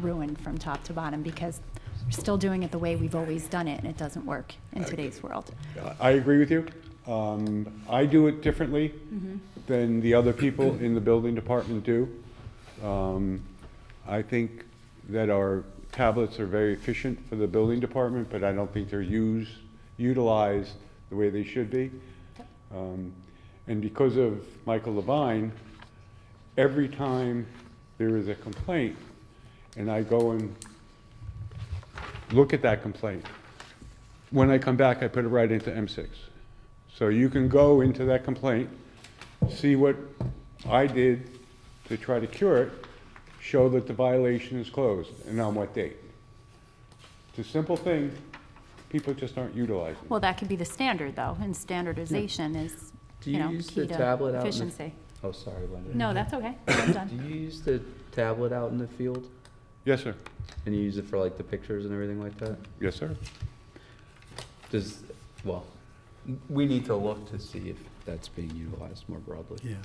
ruined from top to bottom because we're still doing it the way we've always done it and it doesn't work in today's world. I agree with you. I do it differently than the other people in the building department do. I think that our tablets are very efficient for the building department, but I don't think they're utilized the way they should be. And because of Michael Levine, every time there is a complaint, and I go and look at that complaint, when I come back, I put it right into M6. So you can go into that complaint, see what I did to try to cure it, show that the violation is closed, and on what date. It's a simple thing, people just aren't utilizing. Well, that could be the standard though, and standardization is, Do you you know, use key the to tablet out in the? efficiency. Oh, sorry, Linda. No, that's okay. I'm Do done. you use the tablet out in the field? Yes, sir. And you use it for like the pictures and everything like that? Yes, sir. Does, well, we need to look to see if that's being utilized more broadly. Yeah.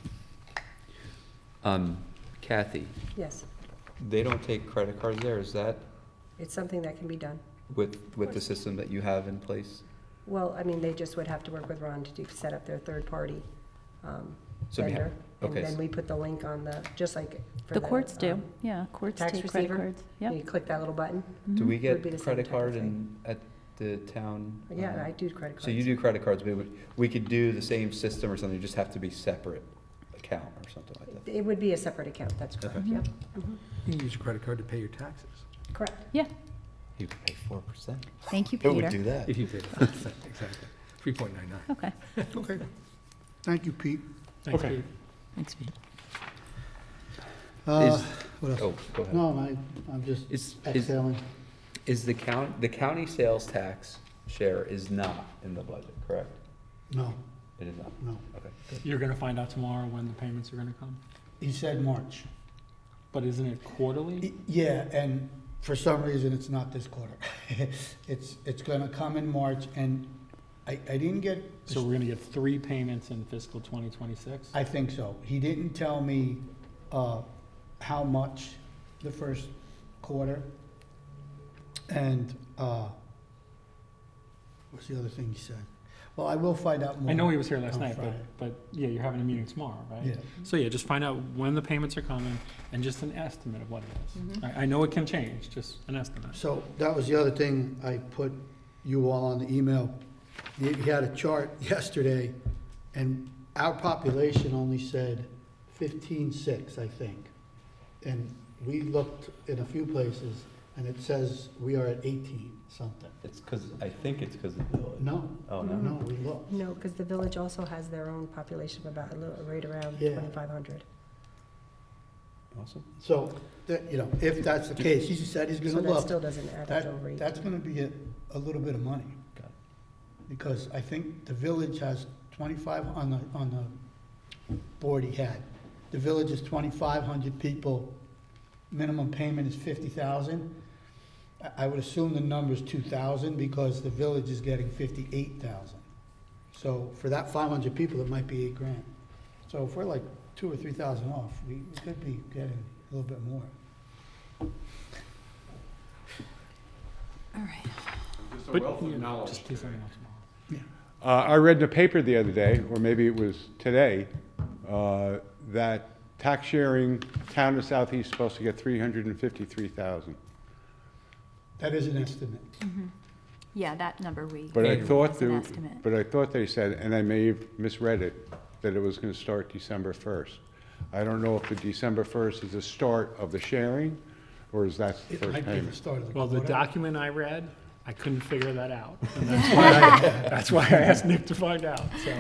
Kathy, Yes, they don't take credit cards there, is that it's something that can be done. with the system that you have in place? Well, I mean, they just would have to work with Ron to set up their third-party So we have- vendor. And okay, then so- we put the link on the, just like for The courts do, um, yeah, courts tax take credit receiver. cards, You yep. click that little button. Do we Would get be the same credit type of card thing. at the town? Yeah, I do credit cards. So you do credit cards, but we could do the same system or something, you just have to be separate account or something like that? It would be a separate account, that's correct, Okay. yep. You can use a credit card to pay your taxes. Correct. Yeah, You could pay 4%. thank you, Who would Peter. do that? If you did, exactly. 3.99. Okay, Okay. Thank you, Pete. Thanks, Okay. Pete. Thanks, Pete. What else? Oh, go ahead. No, I'm just Is exhaling. the county sales tax share is not in the budget, correct? No, It is not? no. Okay. You're gonna find out tomorrow when the payments are gonna come, He said March. but isn't it quarterly? Yeah, and for some reason, it's not this quarter. It's gonna come in March, and I didn't get, So we're gonna get 3 payments in fiscal 2026? I think so. He didn't tell me how much the first quarter. And what's the other thing he said? Well, I will find out more. I know he was here last on night, Friday. but yeah, you're having a meeting tomorrow, right? Yeah. So yeah, just find out when the payments are coming and just an estimate of what it is. I know it can change, just an estimate. So that was the other thing I put you all on the email. He had a chart yesterday, and our population only said 15.6, I think. And we looked in a few places, and it says we are at 18 something. It's because, I think it's because of the village. No, Oh, no, no? we looked. No, because the village also has their own population of about, a little, right around Yeah. 2,500. Awesome. So, that, you know, if that's the case, he said he's So gonna that look. still doesn't add up to over 18. That's gonna be a little bit of money. Got it. Because I think the village has 25 on the board he had. The village is 2,500 people, minimum payment is 50,000. I would assume the number's 2,000 because the village is getting 58,000. So for that 500 people, it might be $8,000. So if we're like 2,000 or 3,000 off, we could be getting a little bit more. all right. Just a But, wealth of yeah, knowledge. just please let me know tomorrow. Yeah. I read in the paper the other day, or maybe it was today, that tax sharing, town of Southeast is supposed to get 353,000. That is an estimate. Yeah, that number we. But I as thought, an they- estimate. but I thought they said, and I may have misread it, that it was gonna start December 1st. I don't know if the December 1st is the start of the sharing, or is that the It first might be the payment? start of the Well, the quarter. document I read, I couldn't figure that out. And that's why I asked Nick to find out. So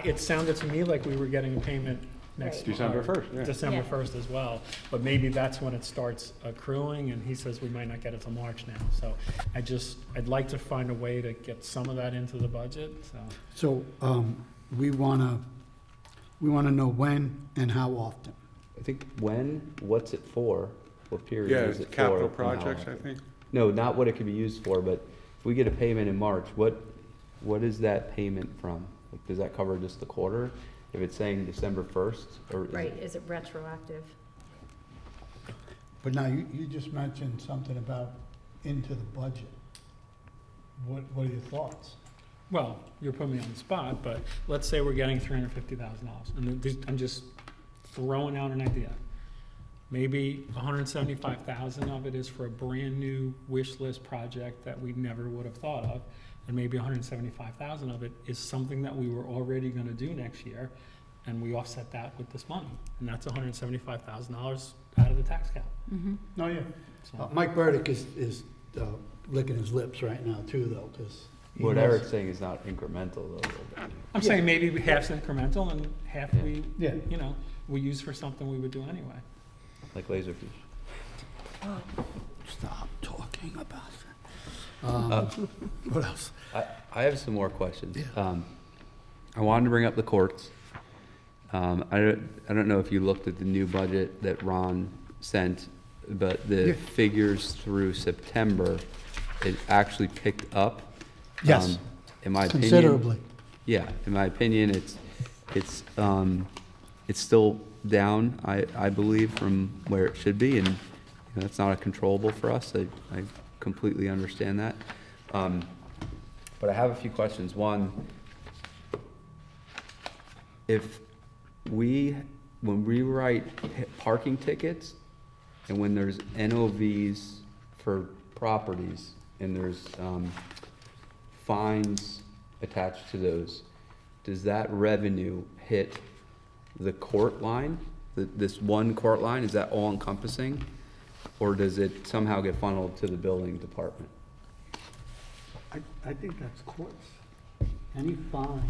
it sounded to me like we were getting a payment next. Right. December 1st, yeah. December Yeah. 1st as well. But maybe that's when it starts accruing, and he says we might not get it till March now. So I'd like to find a way to get some of that into the budget, so. So, we wanna know when and how often. I think when, what's it for? What period Yeah, is it for? capital and how projects, I often? think. No, not what it could be used for, but if we get a payment in March, what is that payment from? Like, does that cover just the quarter? If it's saying December 1st, or is Right, it? is it retroactive? But now, you just mentioned something about into the budget. What are your thoughts? Well, you're putting me on the spot, but let's say we're getting $350,000, and I'm just throwing out an idea. Maybe 175,000 of it is for a brand-new wish list project that we never would have thought of, and maybe 175,000 of it is something that we were already gonna do next year, and we offset that with this money, and that's $175,000 out of the tax cap. Mhm. No, yeah. So, Mike Burdick is licking his lips right now too, though, because. What Eric's saying is not incremental though. I'm saying maybe half's incremental and half we, Yeah. we use for something we would do anyway. Like Laserfish. Stop talking about it. What else? I have some more questions. Yeah. I wanted to bring up the courts. I don't know if you looked at the new budget that Ron sent, but the Yeah. figures through September, it actually picked up. Yes, In my opinion. considerably. Yeah, in my opinion, it's still down, I believe, from where it should be, and that's not a controllable for us. I completely understand that. But I have a few questions. One, when we write parking tickets, and when there's NOVs for properties, and there's fines attached to those, does that revenue hit the court line, this one court line? Is that all encompassing? Or does it somehow get funneled to the building department? I think that's courts. Any fine.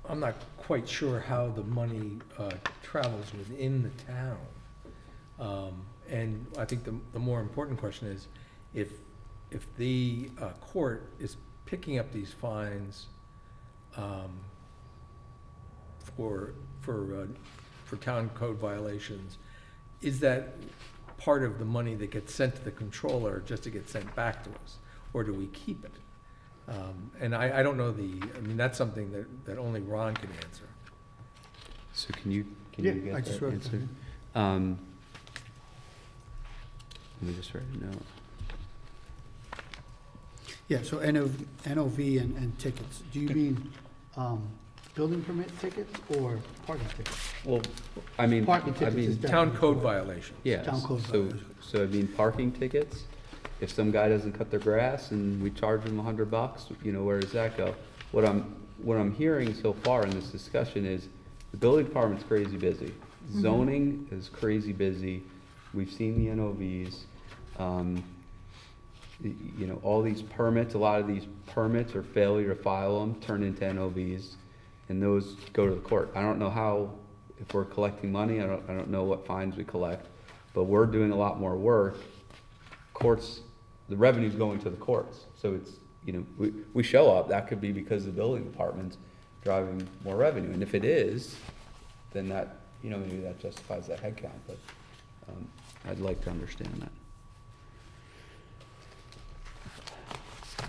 I'm not quite sure how the money travels within the town. And I think the more important question is, if the court is picking up these fines for town code violations, is that part of the money that gets sent to the controller just to get sent back to us? Or do we keep it? And I don't know I mean, that's something that only Ron can answer. So can you Yeah, get I just that wrote it answer? down. Let me just write a note. Yeah, so NOV and tickets. Do you mean building permit tickets or parking tickets? Well, I mean, Parking tickets is Town definitely code court. violation. yeah, Town code so, violation. so I mean, parking tickets, if some guy doesn't cut their grass and we charge him $100, where does that go? What I'm hearing so far in this discussion is the building department's crazy busy. Zoning is crazy busy. We've seen the NOVs. All these permits, a lot of these permits or failure to file them turn into NOVs, and those go to the court. I don't know how, if we're collecting money, I don't know what fines we collect, but we're doing a lot more work. Courts, the revenue's going to the courts, so it's, we show up, that could be because the building department's driving more revenue, and if it is, then that, maybe that justifies that headcount, but, I'd like to understand that.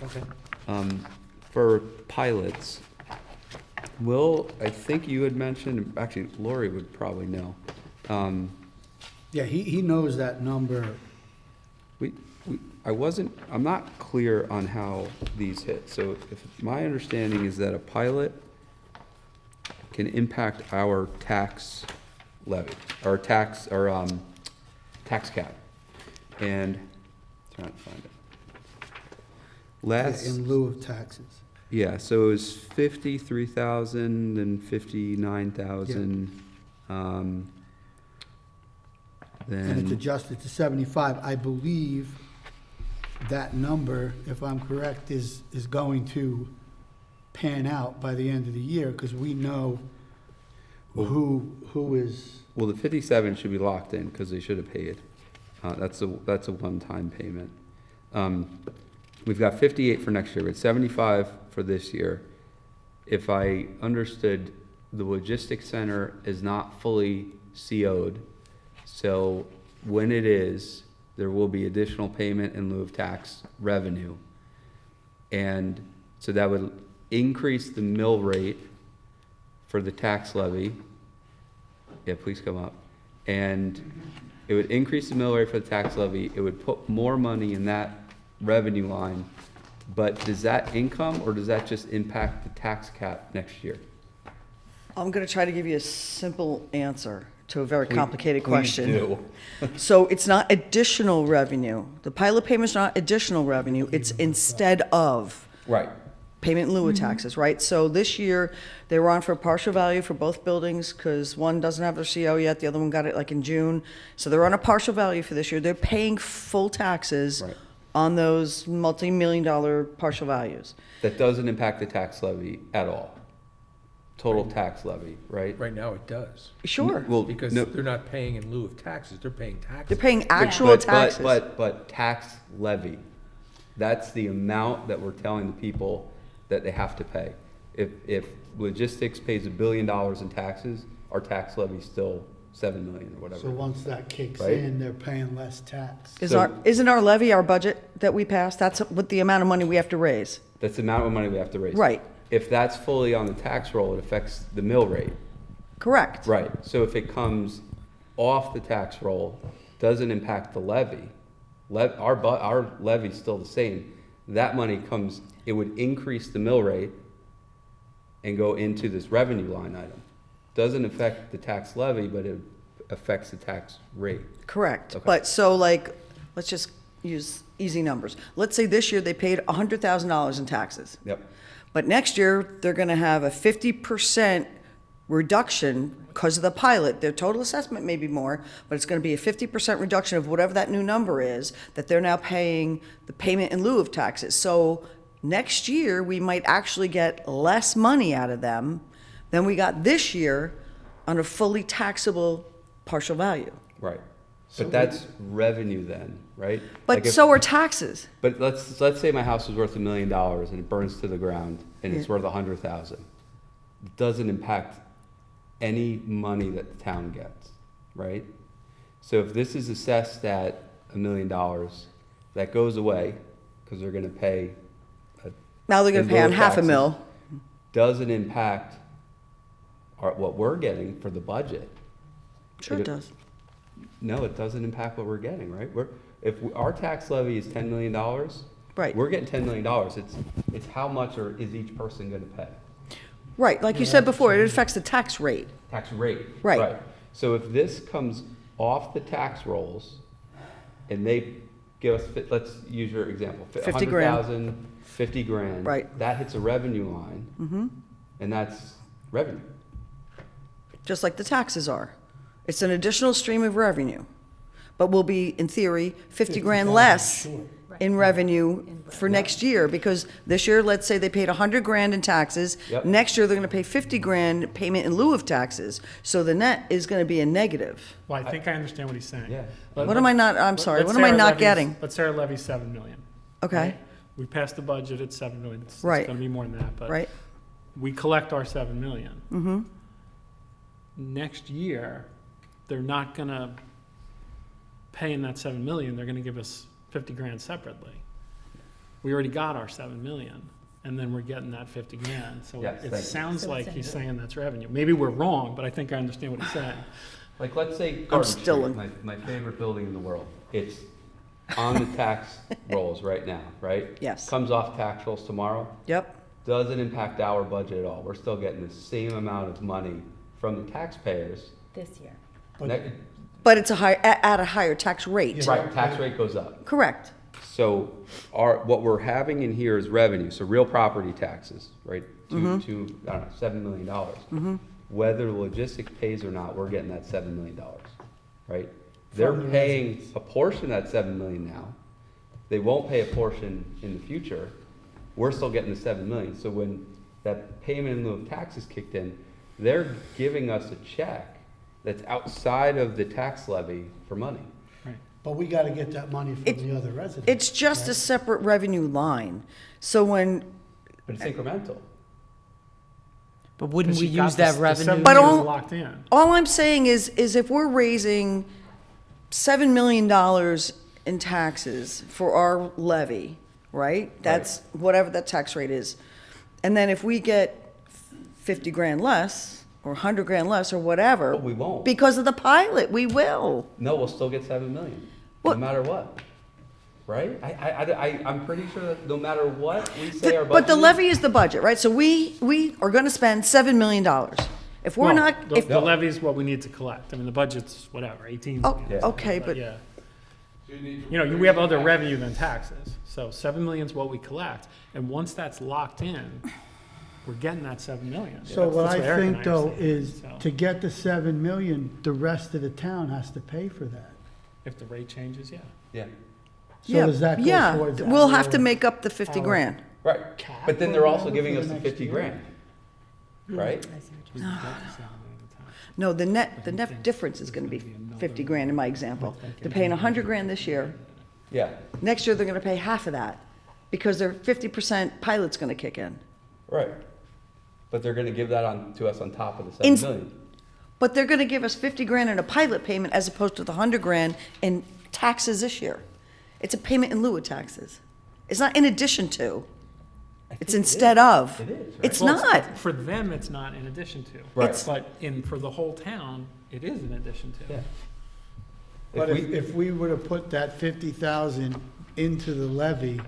Okay. For pilots, I think you had mentioned, actually Lori would probably know. Yeah, he knows that number. I'm not clear on how these hit. So if my understanding is that a pilot can impact our tax levy, or tax cap. And, trying to find it. Last, in lieu of taxes. yeah, so it was 53,000 and 59,000. And it's Then, adjusted to 75. I believe that number, if I'm correct, is going to pan out by the end of the year, because we know who is, well, the 57 should be locked in because they should have paid. That's a one-time payment. We've got 58 for next year, but 75 for this year. If I understood, the logistics center is not fully CO'd, so when it is, there will be additional payment in lieu of tax revenue. And so that would increase the mill rate for the tax levy. Yeah, please come up. And it would increase the mill rate for the tax levy. It would put more money in that revenue line. But does that income, or does that just impact the tax cap next year? I'm going to try to give you a simple answer to a very complicated Please question. do. So it's not additional revenue. The pilot payment's not additional revenue, it's instead of Right. payment in lieu of taxes, right? So this year, they were on for partial value for both buildings, because one doesn't have their CO yet, the other one got it like in June. So they're on a partial value for this year. They're paying full taxes Right. on those multi-million-dollar partial values. That doesn't impact the tax levy at all. Total tax levy, right? Right now, it does. Sure, Well, Because no, they're not paying in lieu of taxes, they're paying taxes. they're paying actual but- taxes. But tax levy, that's the amount that we're telling the people that they have to pay. If logistics pays $1 billion in taxes, our tax levy's still 7 million or so whatever. once that kicks Right. in, they're paying less tax. Isn't our levy our budget that we passed? That's what the amount of money we have to raise. That's the amount of money we have to raise. Right, If that's fully on the tax roll, it affects the mill rate. correct. Right, so if it comes off the tax roll, doesn't impact the levy. Our levy's still the same. That money comes, it would increase the mill rate and go into this revenue line item. Doesn't affect the tax levy, but it affects the tax rate. Correct. Okay. But so like, let's just use easy numbers. Let's say this year they paid $100,000 in taxes. Yep, But next year, they're gonna have a 50% reduction because of the pilot. Their total assessment may be more, but it's gonna be a 50% reduction of whatever that new number is, that they're now paying the payment in lieu of taxes. So next year, we might actually get less money out of them than we got this year on a fully taxable partial value. right. But that's revenue then, right? But Like if- so are taxes. But let's say my house was worth $1 million and it burns to the ground and it's Yeah. worth 100,000. It doesn't impact any money that the town gets, right? So if this is assessed at $1 million, that goes away because they're going to pay. Now they're gonna in pay lieu on of half a taxes. mil. Doesn't impact what we're getting for the budget. Sure it does. No, it doesn't impact what we're getting, right? Our tax levy is $10 million. Right. We're getting $10 million. It's how much is each person gonna pay? Right, like you said before, it affects the tax rate. Tax rate. Right. So if this comes off the tax rolls and they give us, let's use your example. 50 grand. 100,000, 50 grand. Right. That hits a revenue line. And that's revenue. Just like the taxes are. It's an additional stream of revenue, but will be, in theory, 50 grand less in revenue for next year, because this year, let's say they paid 100 grand in taxes. Yep. Next year, they're gonna pay 50 grand payment in lieu of taxes, so the net is gonna be a negative. Well, I think I understand what he's saying. Yeah. What am I not, I'm sorry, Let's what say am I our not levy's- getting? Let's say our levy's 7 million. Okay, right? We passed the budget at 7 million. It's Right. gonna be more than that, but. right? We collect our 7 million. Next year, they're not gonna pay in that 7 million, they're gonna give us 50 grand separately. We already got our 7 million, and then we're getting that 50 grand, so Yes, it thank you. sounds like he's saying that's revenue. Maybe we're wrong, but I think I understand what he's saying. Like, let's say Garden still Street, my favorite building in the world. It's on the tax rolls right now, right? Yes. Comes off tax rolls tomorrow. Yep, Doesn't impact our budget at all. We're still getting the same amount of money from the taxpayers. This year. Ne- but it's at a higher tax rate. Right, tax rate goes up. Correct. So what we're having in here is revenue, so real property taxes, right? I don't know, $7 million. Whether logistics pays or not, we're getting that $7 million, right? They're From the paying residents. a portion of that $7 million now. They won't pay a portion in the future. We're still getting the $7 million. So when that payment in lieu of taxes kicked in, they're giving us a check that's outside of the tax levy for money. But we gotta get that money from It- the other residents. It's just a separate revenue line. So when, But it's incremental. But wouldn't 'Cause we you got use that the revenue? 7 But million all- locked in. all I'm saying is if we're raising $7 million in taxes for our levy, right? That's whatever that tax rate is. And then if we get 50 grand less, or 100 grand less, or whatever. But we won't. Because of the pilot, we will. No, we'll still get 7 million, no What? matter what. Right? I'm pretty sure that no matter what we say our budget But the is- levy is the budget, right? So we are gonna spend $7 million. If we're Well, not, the- if, The levy is what we need to collect. I mean, the budget's whatever, 18 oh, million. okay, but, Yeah. So you need to You know, we have other revenue than taxes. So 7 million is what we collect. And once that's locked in, we're getting that 7 million. So what That's I Eric and think are though saying. is, So, to get the 7 million, the rest of the town has to pay for that. If the rate changes, yeah. Yeah, So does that go yeah, towards we'll have to our- make up the 50 our- grand. right. Cap But then or they're also whatever giving for us the the next 50 year? grand, right? No, the net difference is gonna be 50 grand in my example. They're paying 100 grand this year. Yeah, Next year, they're gonna pay half of that because their 50% pilot's gonna kick in. right. But they're gonna give that on, to us on top of the In- 7 million. But they're gonna give us 50 grand in a pilot payment as opposed to the 100 grand in taxes this year. It's a payment in lieu of taxes. It's not in addition to, I it's think it instead is. of. It is, right? It's Well, not. For them, it's not in addition to. Right. It's- But for the whole town, it is in addition to. Yeah. But If if, we- if we were to put that 50,000 into the levy,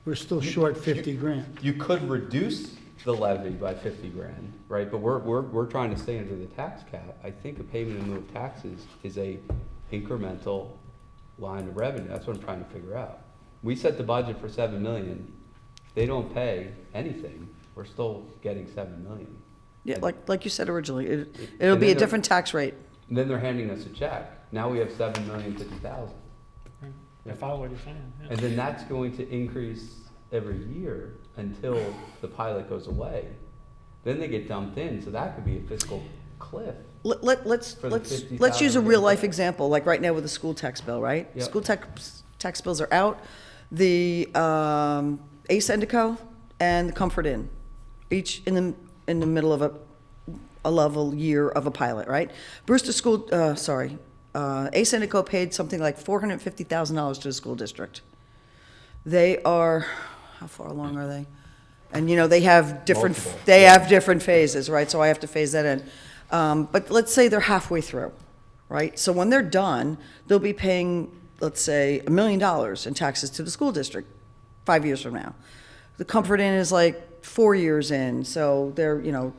we're still short 50 grand. You could reduce the levy by 50 grand, right? But we're trying to stay under the tax cap. I think a payment in lieu of taxes is a incremental line of revenue. That's what I'm trying to figure out. We set the budget for 7 million. They don't pay anything. We're still getting 7 million. Yeah, like you said originally, it'll And be a then they're- different tax rate. And then they're handing us a check. Now we have 7,050,000. I follow what you're saying. yeah. And then that's going to increase every year until the pilot goes away. Then they get dumped in, so that could be a fiscal cliff. Let's For the use a 50,000 real life back. example, like right now with the school tax bill, right? Yep. School tax bills are out. The Ace Endico and the Comfort Inn, each in the middle of a level year of a pilot, right? Brewster School, Ace Endico paid something like $450,000 to the school district. They are, how far along are they? And, you know, they have different, Multiple, they yeah. have different phases, right? So I have to phase that in. But let's say they're halfway through, right? So when they're done, they'll be paying, let's say, $1 million in taxes to the school district 5 years from now. The Comfort Inn is like 4 years in, so they're, you know,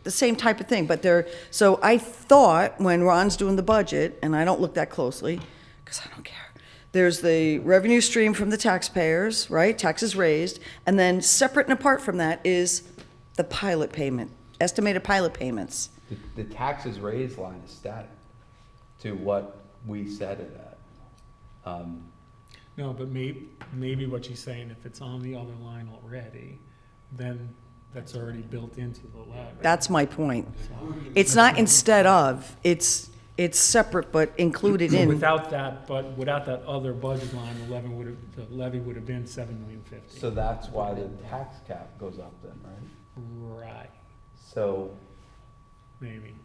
the same type of thing, but they're, so I thought when Ron's doing the budget, and I don't look that closely, because I don't care, there's the revenue stream from the taxpayers, right, taxes raised, and then separate and apart from that is the pilot payment, estimated pilot payments. The taxes raised line is static to what we set it at. No, but maybe what she's saying, if it's on the other line already, then that's already built into the levy. That's my point. It's not instead of, it's separate but included So in. without that, but without that other budget line, the levy would have been 7,050,000. So that's why the tax cap goes up then, right? Right, So, maybe.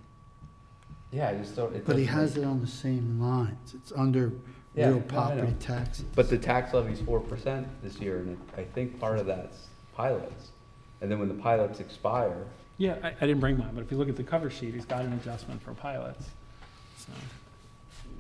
yeah, I just don't. But he doesn't has make- it on the same lines. It's under Yeah, real no, I property know. taxes. But the tax levy's 4% this year, and I think part of that's pilots. And then when the pilots expire, Yeah, I didn't bring mine, but if you look at the cover sheet, he's got an adjustment for pilots. So,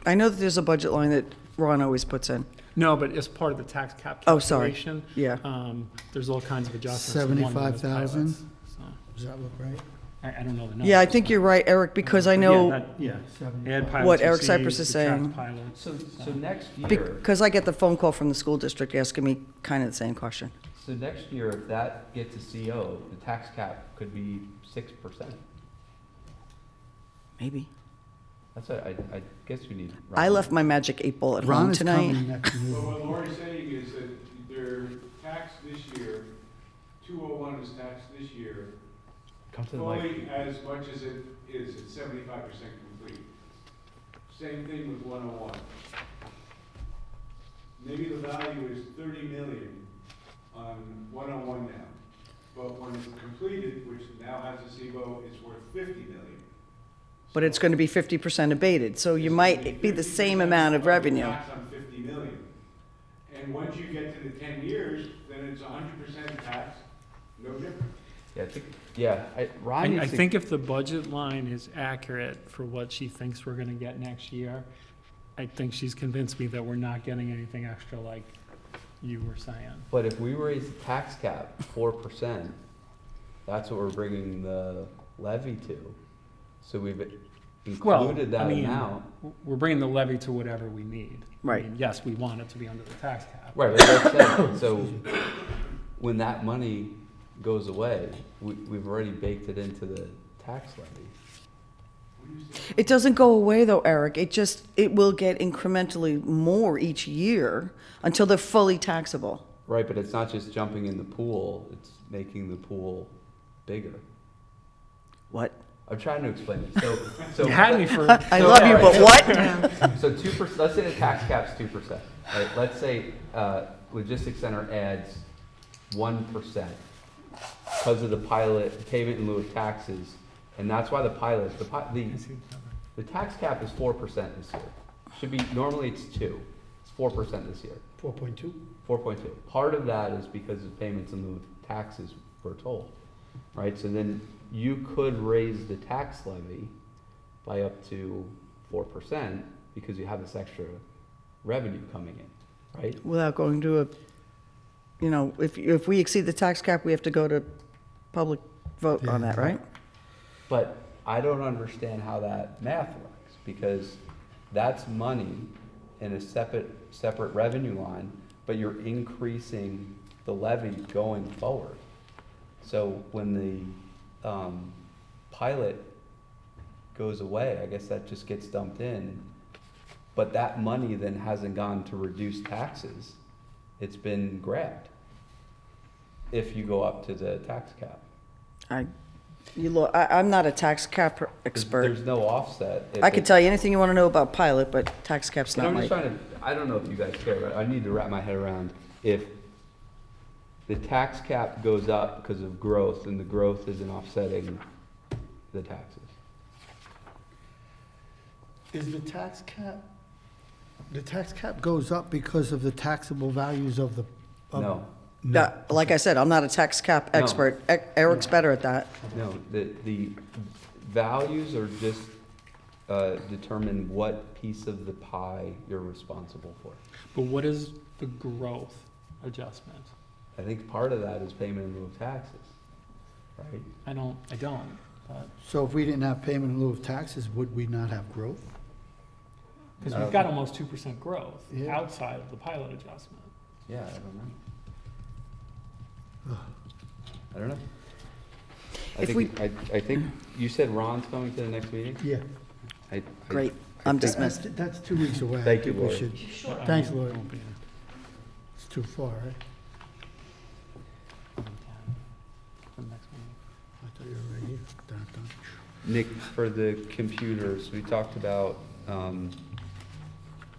I know that there's a budget line that Ron always puts in. no, but as part of the tax cap Oh, sorry. calculation, Yeah. there's all kinds of adjustments. and one of them is 75,000? pilots, so. Does that look right? I don't know the number. Yeah, I think you're right, Eric, because I know, Yeah, 70. Add pilots What who Eric see Cypress is the tax saying. pilots, So next year, because I get the phone call from the school district asking me kind of the same question. so next year, if that gets a CO, the tax cap could be 6%. Maybe. That's what I guess we need. I left my magic 8 ball at Ron home is tonight. coming next But meeting. what Lori's saying is that their tax this year, 201 is taxed this year, Come to fully as much as it is, it's 75% complete. Same thing with 101. Maybe the value is 30 million on 101 now, but when it's completed, which now has a CBO, it's worth 50 million. But it's going to be 50% abated, so you might be the same amount of revenue. Tax on 50 million. And once you get to the 10 years, then it's 100% tax, no different. Ron I needs to. think if the budget line is accurate for what she thinks we're gonna get next year, I think she's convinced me that we're not getting anything extra like you were saying. But if we raise the tax cap 4%, that's what we're bringing the levy to. So we've Well, included that I mean, amount. we're bringing the levy to whatever we need. I Right. mean, yes, we want it to be under the tax cap. Right, that's it. So when that money goes away, we've already baked it into the tax levy. It doesn't go away though, Eric. It will get incrementally more each year until they're fully taxable. Right, but it's not just jumping in the pool, it's making the pool bigger. What? I'm trying to explain it. So You had me for. I love you, but what? So 2%, let's say the tax cap's 2%, right? Let's say, Logistics Center adds 1% because of the pilot, payment in lieu of taxes, and that's why the pilot, the tax cap is 4% this year. Should be, normally it's 2, it's 4% this year, 4.2? 4.2. Part of that is because of payments in lieu of taxes, we're told, right? So then you could raise the tax levy by up to 4% because you have this extra revenue coming in, right? Without going to if we exceed the tax cap, we have to go to public vote on that, right? But I don't understand how that math works because that's money in a separate revenue line, but you're increasing the levy going forward. So when the pilot goes away, I guess that just gets dumped in, but that money then hasn't gone to reduce taxes. It's been grabbed if you go up to the tax cap. I'm not a tax cap expert. There's no offset. I could tell you anything you want to know about pilot, but tax cap's And not I'm my. just trying to, I don't know if you guys care, but I need to wrap my head around if the tax cap goes up because of growth and the growth isn't offsetting the taxes. Is the tax cap goes up because of the taxable values of the? No, Like I said, I'm not a tax cap No. expert. Eric's better at that. no, the values are just determine what piece of the pie you're responsible for. But what is the growth adjustment? I think part of that is payment in lieu of taxes, right? I don't, but, So if we didn't have payment in lieu of taxes, would we not have growth? because we've got almost 2% growth Yeah. outside of the pilot adjustment. Yeah, I don't know. I don't know. I think you said Ron's coming to the next meeting? Yeah. Great. I'm think- dismissed. That's 2 weeks away. I Thank you, think we Lori. should- But I Thanks, won't- Lori. won't be there. It's too far, right? For the next meeting. I thought you were right here. Dun, dun. Nick, for the computers, we talked about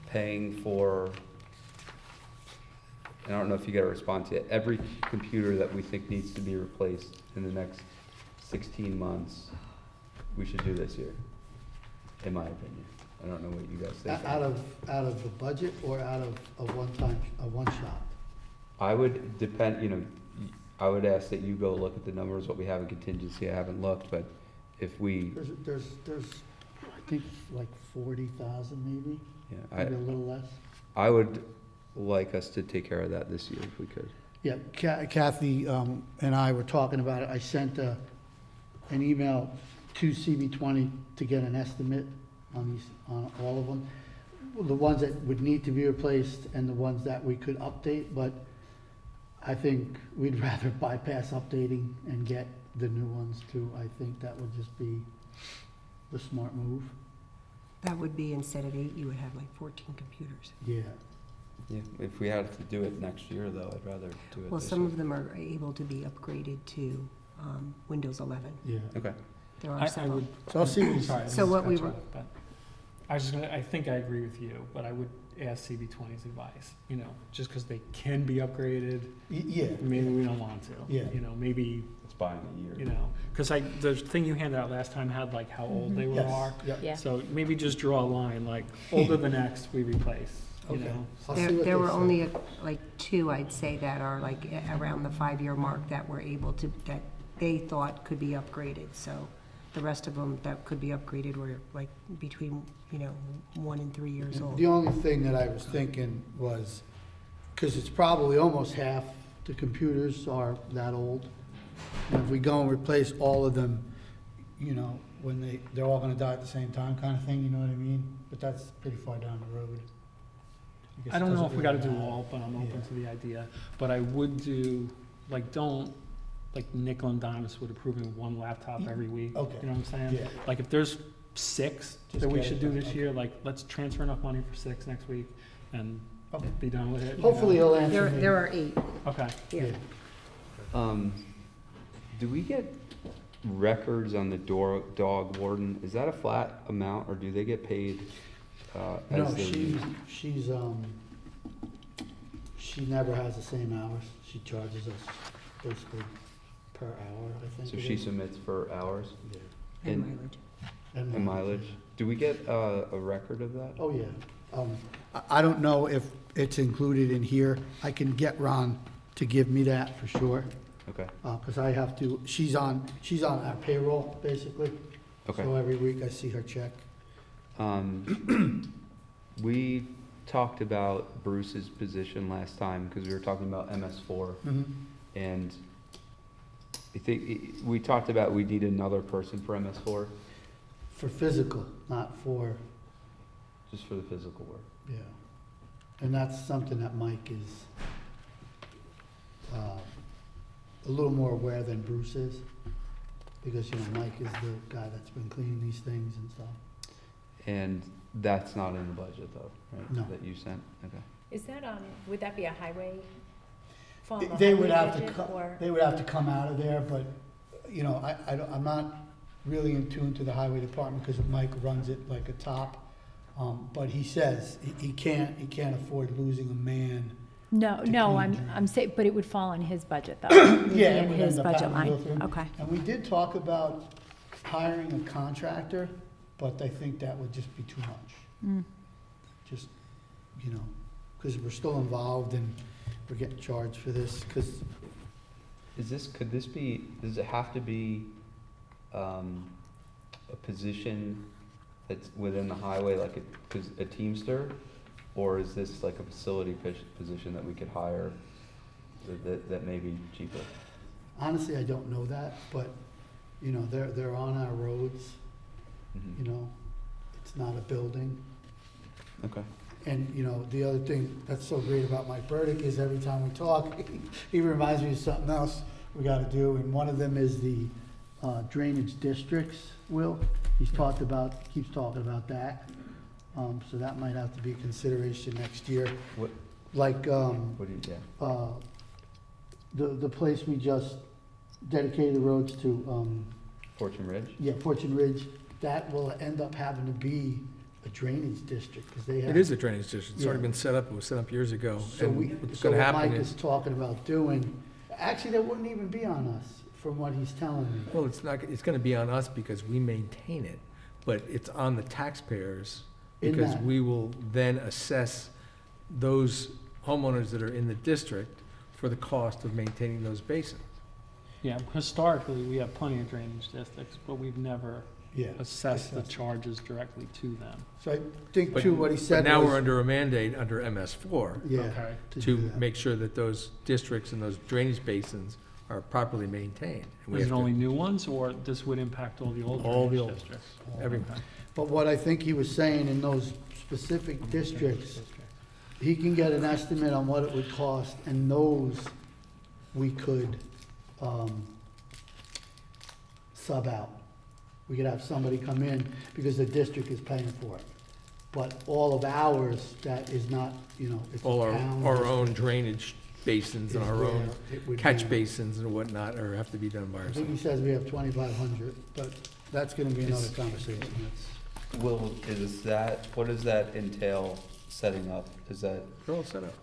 paying for, I don't know if you got a response yet, every computer that we think needs to be replaced in the next 16 months, we should do this year, in my opinion. I don't know what you guys think. Out of the budget or out of a one shot? I would depend, I would ask that you go look at the numbers, what we have in contingency. I haven't looked, but if we, There's, I think, like 40,000 maybe, yeah, maybe a little less. I would like us to take care of that this year if we could. Yeah, Kathy and I were talking about it. I sent a an email to CB20 to get an estimate on these, on all of them. The ones that would need to be replaced and the ones that we could update, but I think we'd rather bypass updating and get the new ones too. I think that would just be the smart move. That would be, instead of 8, you would have like 14 computers. Yeah. Yeah, if we had to do it next year, though, I'd rather do it Well, this some year. of them are able to be upgraded to Windows 11. Yeah. Okay. There I are I some. would. So I'll see what you Sorry, I So didn't what we cut you were- off, but I was just gonna, I think I agree with you, but I would ask CB20's advice, you know, just because they can be upgraded, Yeah. maybe we don't want to. Yeah. You know, maybe, It's buying a year. you know, because the thing you handed out last time had like how old they Yes. are. Yep. Yeah. So maybe just draw a line, like older than X, we replace, you Okay. know? I'll see what There they were say. only like 2, I'd say, that are like around the 5-year mark that were able to, that they thought could be upgraded. So the rest of them that could be upgraded were like between, 1 and 3 years old. The only thing that I was thinking was, because it's probably almost half the computers are that old. And if we go and replace all of them, when they're all gonna die at the same time kind of thing, you know what I mean? But that's pretty far down the road. guess I it don't know doesn't if we gotta really do matter. all, but I'm open Yeah. to the idea. But I would do, like, don't, like, nickel and dime us with approving one laptop every week. Okay. You know what I'm saying? Yeah. Like, if there's 6 Just that we get it should do done, this okay. year, like, let's transfer enough money for 6 next week and Okay. be done with it. you Hopefully know? he'll answer me. There are 8, Okay. yeah. Do we get records on the dog warden? Is that a flat amount, or do they get paid, No, as they? she never has the same hours. She charges us basically per hour, I think. So it she is. submits for hours Yeah. And And- mileage. and mileage? Do we get, a record of that? Oh, yeah. I don't know if it's included in here. I can get Ron to give me that for sure, Okay, because I have to, she's on our payroll, basically. okay. So every week I see her check. We talked about Bruce's position last time, because we were talking about MS4, and I think, we talked about we need another person for MS4, For physical, not for, just for the physical work. yeah. And that's something that Mike is a little more aware than Bruce is. Because, Mike is the guy that's been cleaning these things and stuff. And that's not in the budget, though, right? No. That you sent, okay. Is that, would that be a highway, fall on the They would highway have to, budget, or? they would have to come out of there, but, I'm not really in tune to the highway department because Mike runs it like a top. But he says he can't afford losing a man. No, to no, clean I'm saying, but it would fall on his budget, though. It would be Yeah, it in would his end up budget having to line, go through. okay. And we did talk about hiring a contractor, but I think that would just be too much. Mm. Just, because we're still involved and we're getting charged for this, because Does it have to be, a position that's within the highway, like a Teamster? Or is this like a facility position that we could hire that may be cheaper? honestly, I don't know that, but, they're on our roads, Mhm. it's not a building. Okay. And, the other thing that's so great about Mike Burdick is every time we talk, he reminds me of something else we gotta do, and one of them is the drainage districts, Will. Keeps talking about that. So that might have to be a consideration next year. What- Like, What do you, yeah, the place we just dedicated the roads to, Fortune Ridge? Fortune Ridge, that will end up having to be a drainage district, because they have. It is a drainage district. It's already Yeah. been set up. It was set up years ago. So And we, what's so gonna what happen Mike is, is talking about doing, actually, that wouldn't even be on us, from what he's telling me. well, it's gonna be on us because we maintain it, but it's on the taxpayers In because that. we will then assess those homeowners that are in the district for the cost of maintaining those basins. Yeah, historically, we have plenty of drainage districts, but we've never Yeah. assessed the assessed. charges directly to them. So I think But- too, what he But said now we're was, under a mandate under MS4 yeah, Okay. to to do that. make sure that those districts and those drainage basins are properly maintained. And we Is have it to- only new ones, or this would impact all the old All the drainage old. districts? Everyone. But what I think he was saying, in those specific districts, he can get an estimate on what it would cost, and those we could, sub out. We could have somebody come in, because the district is paying for it. But all of ours, that is not, you know, it's a All town. our own drainage basins and is our where own it would catch be. basins and whatnot, or have to be done by I think ourselves. he says we have 2,500, but that's gonna be another conversation. That's- what does that entail setting up? Is that They're all set up.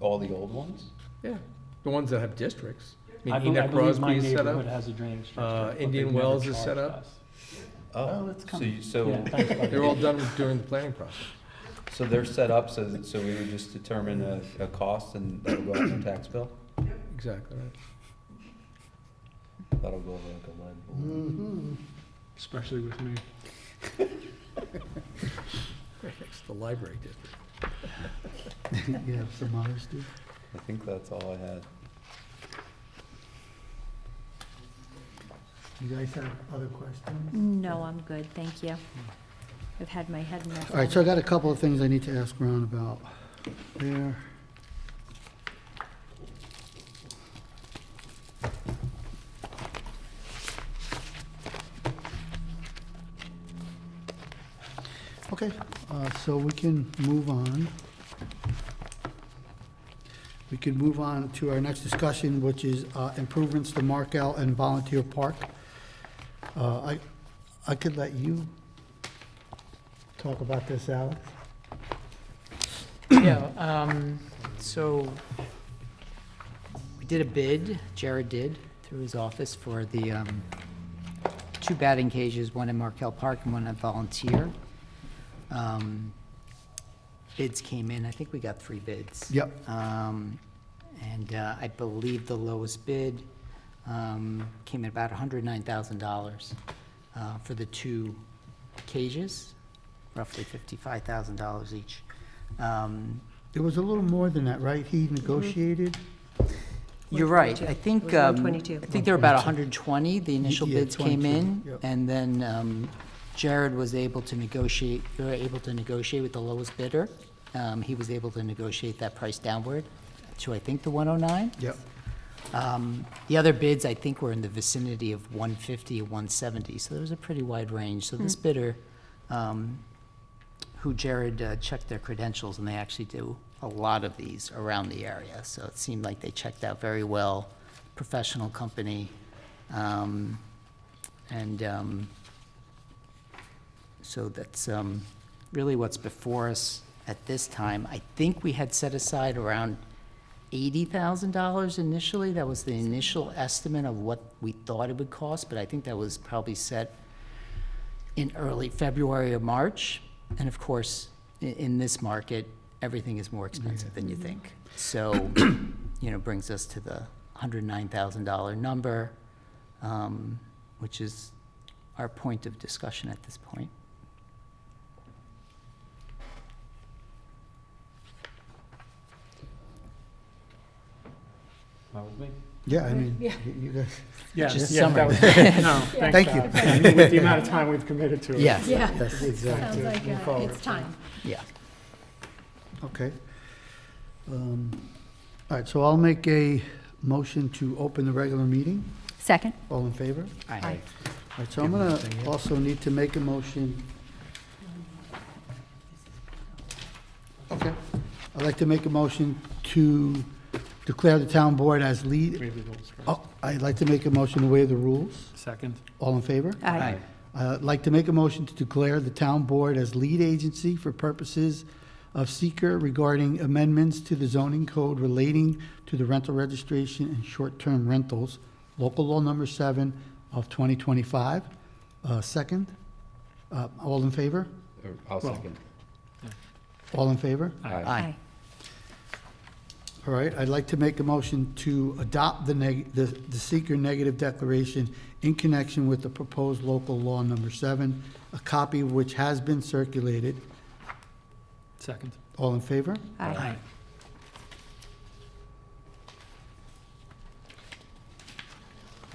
all the old ones? Yeah, the ones that have districts. I I mean, believe Enoch my Crosby is set neighborhood up. has a drainage district. but Indian they've never Wells is set charged up. us. Well, it's So coming. you, so, Yeah, thanks, buddy. They're all done during the planning process. so they're set up so we would just determine a cost and that'll go on the tax bill? Exactly right. That'll go over like a lead balloon. Mhm. Especially with me. Right next to the library district. You have some others, too? I think that's all I had. You guys have other questions? No, I'm good, thank you. I've had my head in that. All right, so I got a couple of things I need to ask Ron about there. Okay, so we can move on. We can move on to our next discussion, which is improvements to Markel and Volunteer Park. I could let you talk about this, Alex. Yeah, so we did a bid, Jared did, through his office for the 2 batting cages, one in Markel Park and one at Volunteer. Bids came in, I think we got 3 bids. Yep. And I believe the lowest bid came at about $109,000 for the 2 cages, roughly $55,000 each. It was a little more than that, right? He negotiated? You're right, I 122. think, It was 122. I think there were about 120, the initial Yeah, bids came 22, in, yep. and then Jared was able to negotiate, they were able to negotiate with the lowest bidder. He was able to negotiate that price downward to, I think, the 109. Yep. The other bids, I think, were in the vicinity of 150, 170, so there was a pretty wide range. So this bidder, who Jared checked their credentials, and they actually do a lot of these around the area, so it seemed like they checked out very well, professional company. So that's really what's before us at this time. I think we had set aside around $80,000 initially. That was the initial estimate of what we thought it would cost, but I think that was probably set in early February or March. And of course, in this market, everything is more expensive than you think. So, brings us to the $109,000 number, which is our point of discussion at this point. That was me. Yeah, I mean, Yeah. you guys, Yeah, Just yeah, that summary. was, no, thanks, Thank you. Alex. I mean, with the amount of time we've committed to it. Yes, Yeah, that's exactly. sounds like move forward. it's time. yeah. Okay. All right, so I'll make a motion to open the regular meeting. Second? All in favor? Aye. All right, so I'm gonna also need to make a motion. Okay. I'd like to make a motion to declare the town board as lead. Waive the rules, correct? Oh, I'd like to make a motion to waive the rules. Second, All in favor? Aye. I'd like to make a motion to declare the town board as lead agency for purposes of seeker regarding amendments to the zoning code relating to the rental registration and short-term rentals, local law number 7 of 2025. Second? All in favor? I'll second. All in favor? Aye. All right, I'd like to make a motion to adopt the seeker negative declaration in connection with the proposed local law number 7, a copy of which has been circulated. second. All in favor? Aye.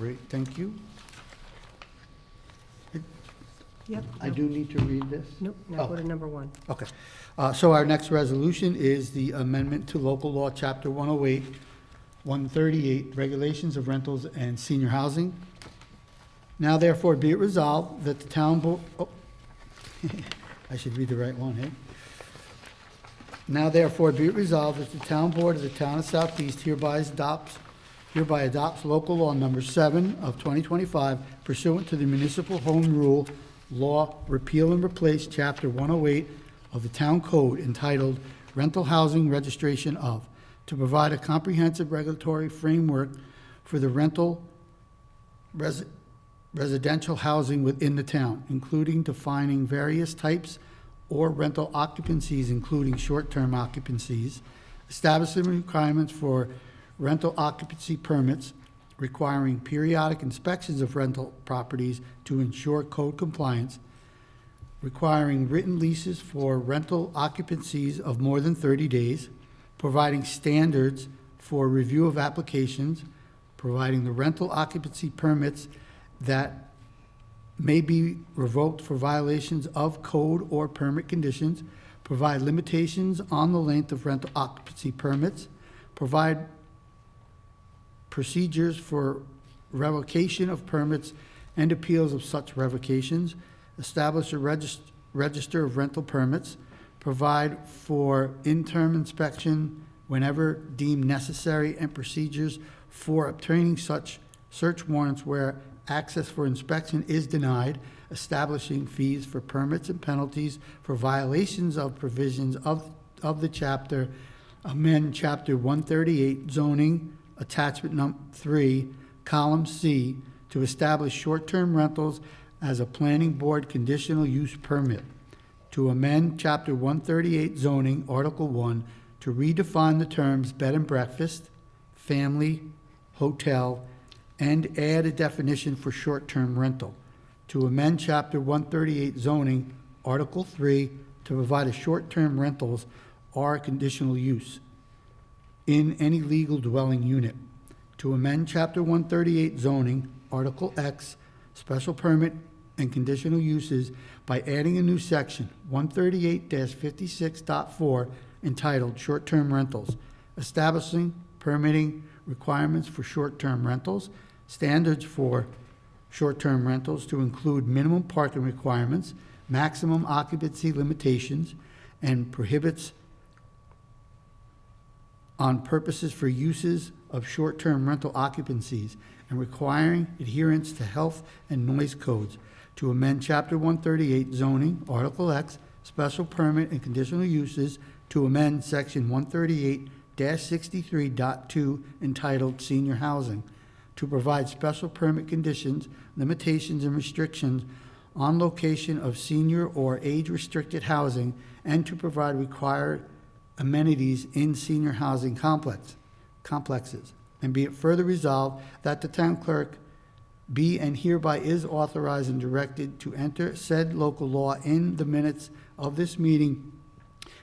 Great, thank you. Yep. I do need to read this? Nope, now go to Oh. number 1. Okay. So our next resolution is the amendment to local law, chapter 108, 138, regulations of rentals and senior housing. Now therefore be it resolved that the town I should read the right one, hey? Now therefore be it resolved that the town board of the town of Southeast hereby adopts local law number 7 of 2025 pursuant to the municipal home rule law, repeal and replace chapter 108 of the town code entitled Rental Housing Registration of, to provide a comprehensive regulatory framework for the rental residential housing within the town, including defining various types or rental occupancies, including short-term occupancies, establishing requirements for rental occupancy permits, requiring periodic inspections of rental properties to ensure code compliance, requiring written leases for rental occupancies of more than 30 days, providing standards for review of applications, providing the rental occupancy permits that may be revoked for violations of code or permit conditions, provide limitations on the length of rental occupancy permits, provide procedures for revocation of permits and appeals of such revocations, establish a register of rental permits, provide for interim inspection whenever deemed necessary, and procedures for obtaining such search warrants where access for inspection is denied, establishing fees for permits and penalties for violations of provisions of the chapter, amend chapter 138 zoning, attachment number 3, column C, to establish short-term rentals as a planning board conditional use permit, to amend chapter 138 zoning, article 1, to redefine the terms bed and breakfast, family, hotel, and add a definition for short-term rental, to amend chapter 138 zoning, article 3, to provide a short-term rentals are conditional use in any legal dwelling unit, to amend chapter 138 zoning, article X, special permit and conditional uses by adding a new section, 138-56.4, entitled Short-Term Rentals, establishing permitting requirements for short-term rentals, standards for short-term rentals to include minimum parking requirements, maximum occupancy limitations, and prohibits on purposes for uses of short-term rental occupancies, and requiring adherence to health and noise codes, to amend Chapter 138 zoning, Article X, special permit and conditional uses, to amend Section 138-63.2 entitled Senior Housing, to provide special permit conditions, limitations, and restrictions on location of senior or age-restricted housing, and to provide required amenities in senior housing complexes. And be it further resolved that the town clerk be and hereby is authorized and directed to enter said local law in the minutes of this meeting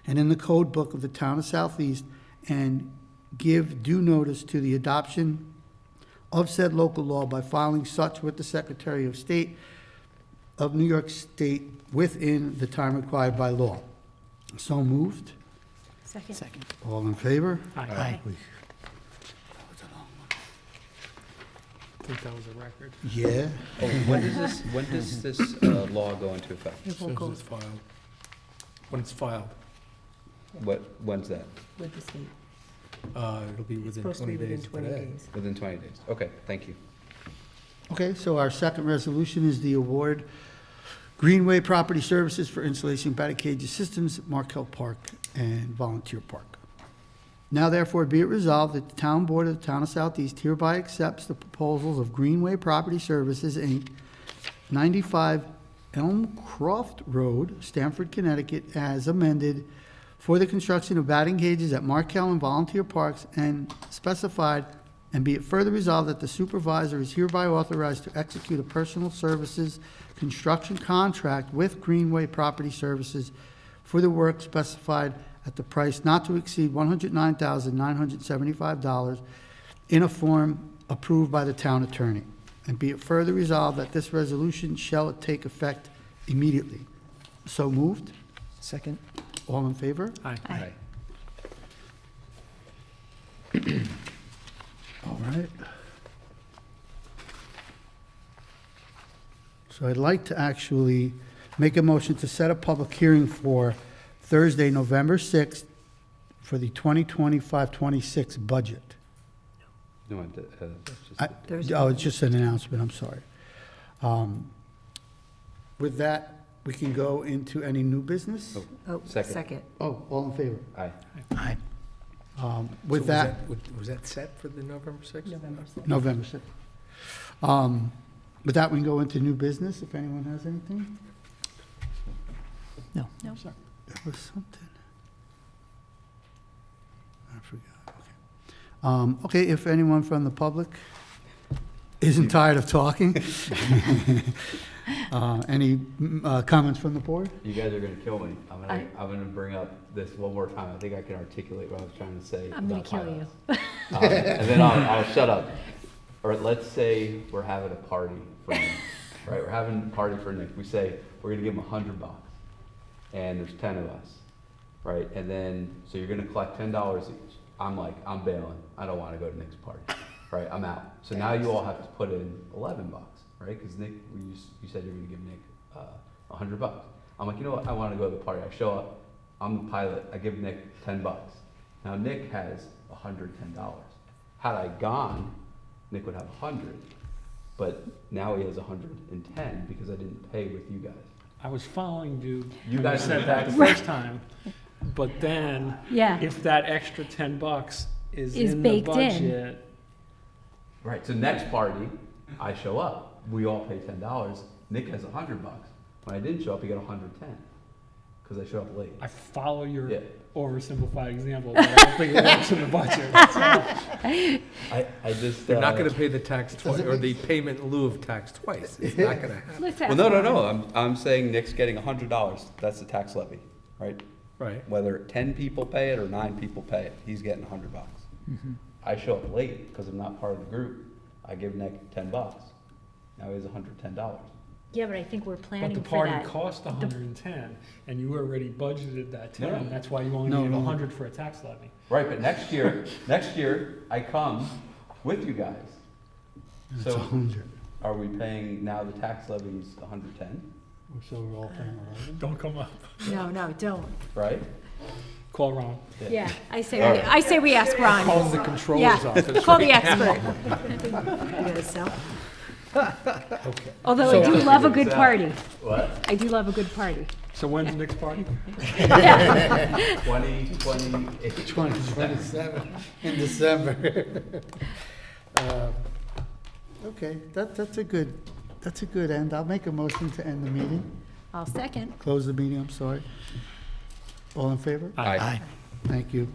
and in the code book of the town of Southeast, and give due notice to the adoption of said local law by filing such with the Secretary of State of New York State within the time required by law. So moved. Second. All in favor? Aye. Please. I think that was a record. Yeah. Oh, when does this law go into effect? It won't go It's filed. When it's filed, When's that? with the state. It'll be It's within supposed to be 20 within days 20 today. days. Within 20 days. Okay, thank you. Okay, so our second resolution is the award Greenway Property Services for installation of batting cage systems at Markel Park and Volunteer Park. Now therefore be it resolved that the Town Board of the Town of Southeast hereby accepts the proposals of Greenway Property Services, Inc., 95 Elmcroft Road, Stamford, Connecticut, as amended for the construction of batting cages at Markel and Volunteer Parks, and specified, and be it further resolved that the supervisor is hereby authorized to execute a personal services construction contract with Greenway Property Services for the work specified at the price not to exceed $109,975 in a form approved by the town attorney. And be it further resolved that this resolution shall take effect immediately. So moved. Second? All in favor? Aye. Aye. All right. So I'd like to actually make a motion to set a public hearing for Thursday, November 6th, for the 2025-26 budget. No, that's just. I- Thursday. Oh, it's just an announcement, I'm sorry. With that, we can go into any new business? Oh. Oh, Second. second. Oh, all in favor? Aye. Aye. With So that, was that set for the November 6th? November 6th. November 6th. With that, we can go into new business, if anyone has anything. No. No. There was something. I forgot, okay. Okay, if anyone from the public isn't tired of talking, any comments from the board? You guys are gonna kill me. I- I'm gonna bring up this one more time. I think I can articulate what I was trying to say. I'm gonna about kill you. pilots. And then I'll shut up. Or let's say we're having a party for Nick, right? We're having a party for Nick. We say, we're gonna give him $100. And there's 10 of us, right? And then, so you're gonna collect $10 each. I'm like, I'm bailing. I don't wanna go to Nick's party, right? I'm out. So now you all have to put in $11, right? Cause Nick, you said you're gonna give Nick, $100. I'm like, you know what? I wanna go to the party. I show up. I'm the pilot. I give Nick $10. Now Nick has $110. Had I gone, Nick would have 100, but now he has 110 because I didn't pay with you guys. I was following you. You when guys said did that the that. first time, but then Yeah. if that extra $10 is Is in the baked in. budget, Right. So next party, I show up. We all pay $10. Nick has $100. When I didn't show up, he got 110 because I showed up late. I follow your Yeah. oversimplified example, but I don't think it works in the budget. That's all. I just. They're not gonna pay the tax twice, or the payment in lieu of tax twice. It's not gonna happen. Let's Well, ask no. Ron. I'm saying Nick's getting $100. That's the tax levy, right? Right. Whether 10 people pay it or 9 people pay it, he's getting $100. I show up late because I'm not part of the group. I give Nick $10. Now he has $110. Yeah, but I think we're But planning the for party that. cost 110, and you already budgeted that 10. No. That's why you only No, need no. 100 for a tax levy. Right, but next year I come with you guys. It's So 100. are we paying now the tax levy's 110, So we're all paying 11? Don't come up. No, don't. right? Call Ron. Yeah, I say, All right. I say we ask Ron. Call the controller's Yeah, office. call the expert. Yeah, so, Okay. Although I do love a good party. What? I do love a good party. So when's the next party? 2028. 2027 in December. Okay, that's a good end. I'll make a motion to end the meeting. I'll second. Close the meeting, I'm sorry. All in favor? Aye. Thank you.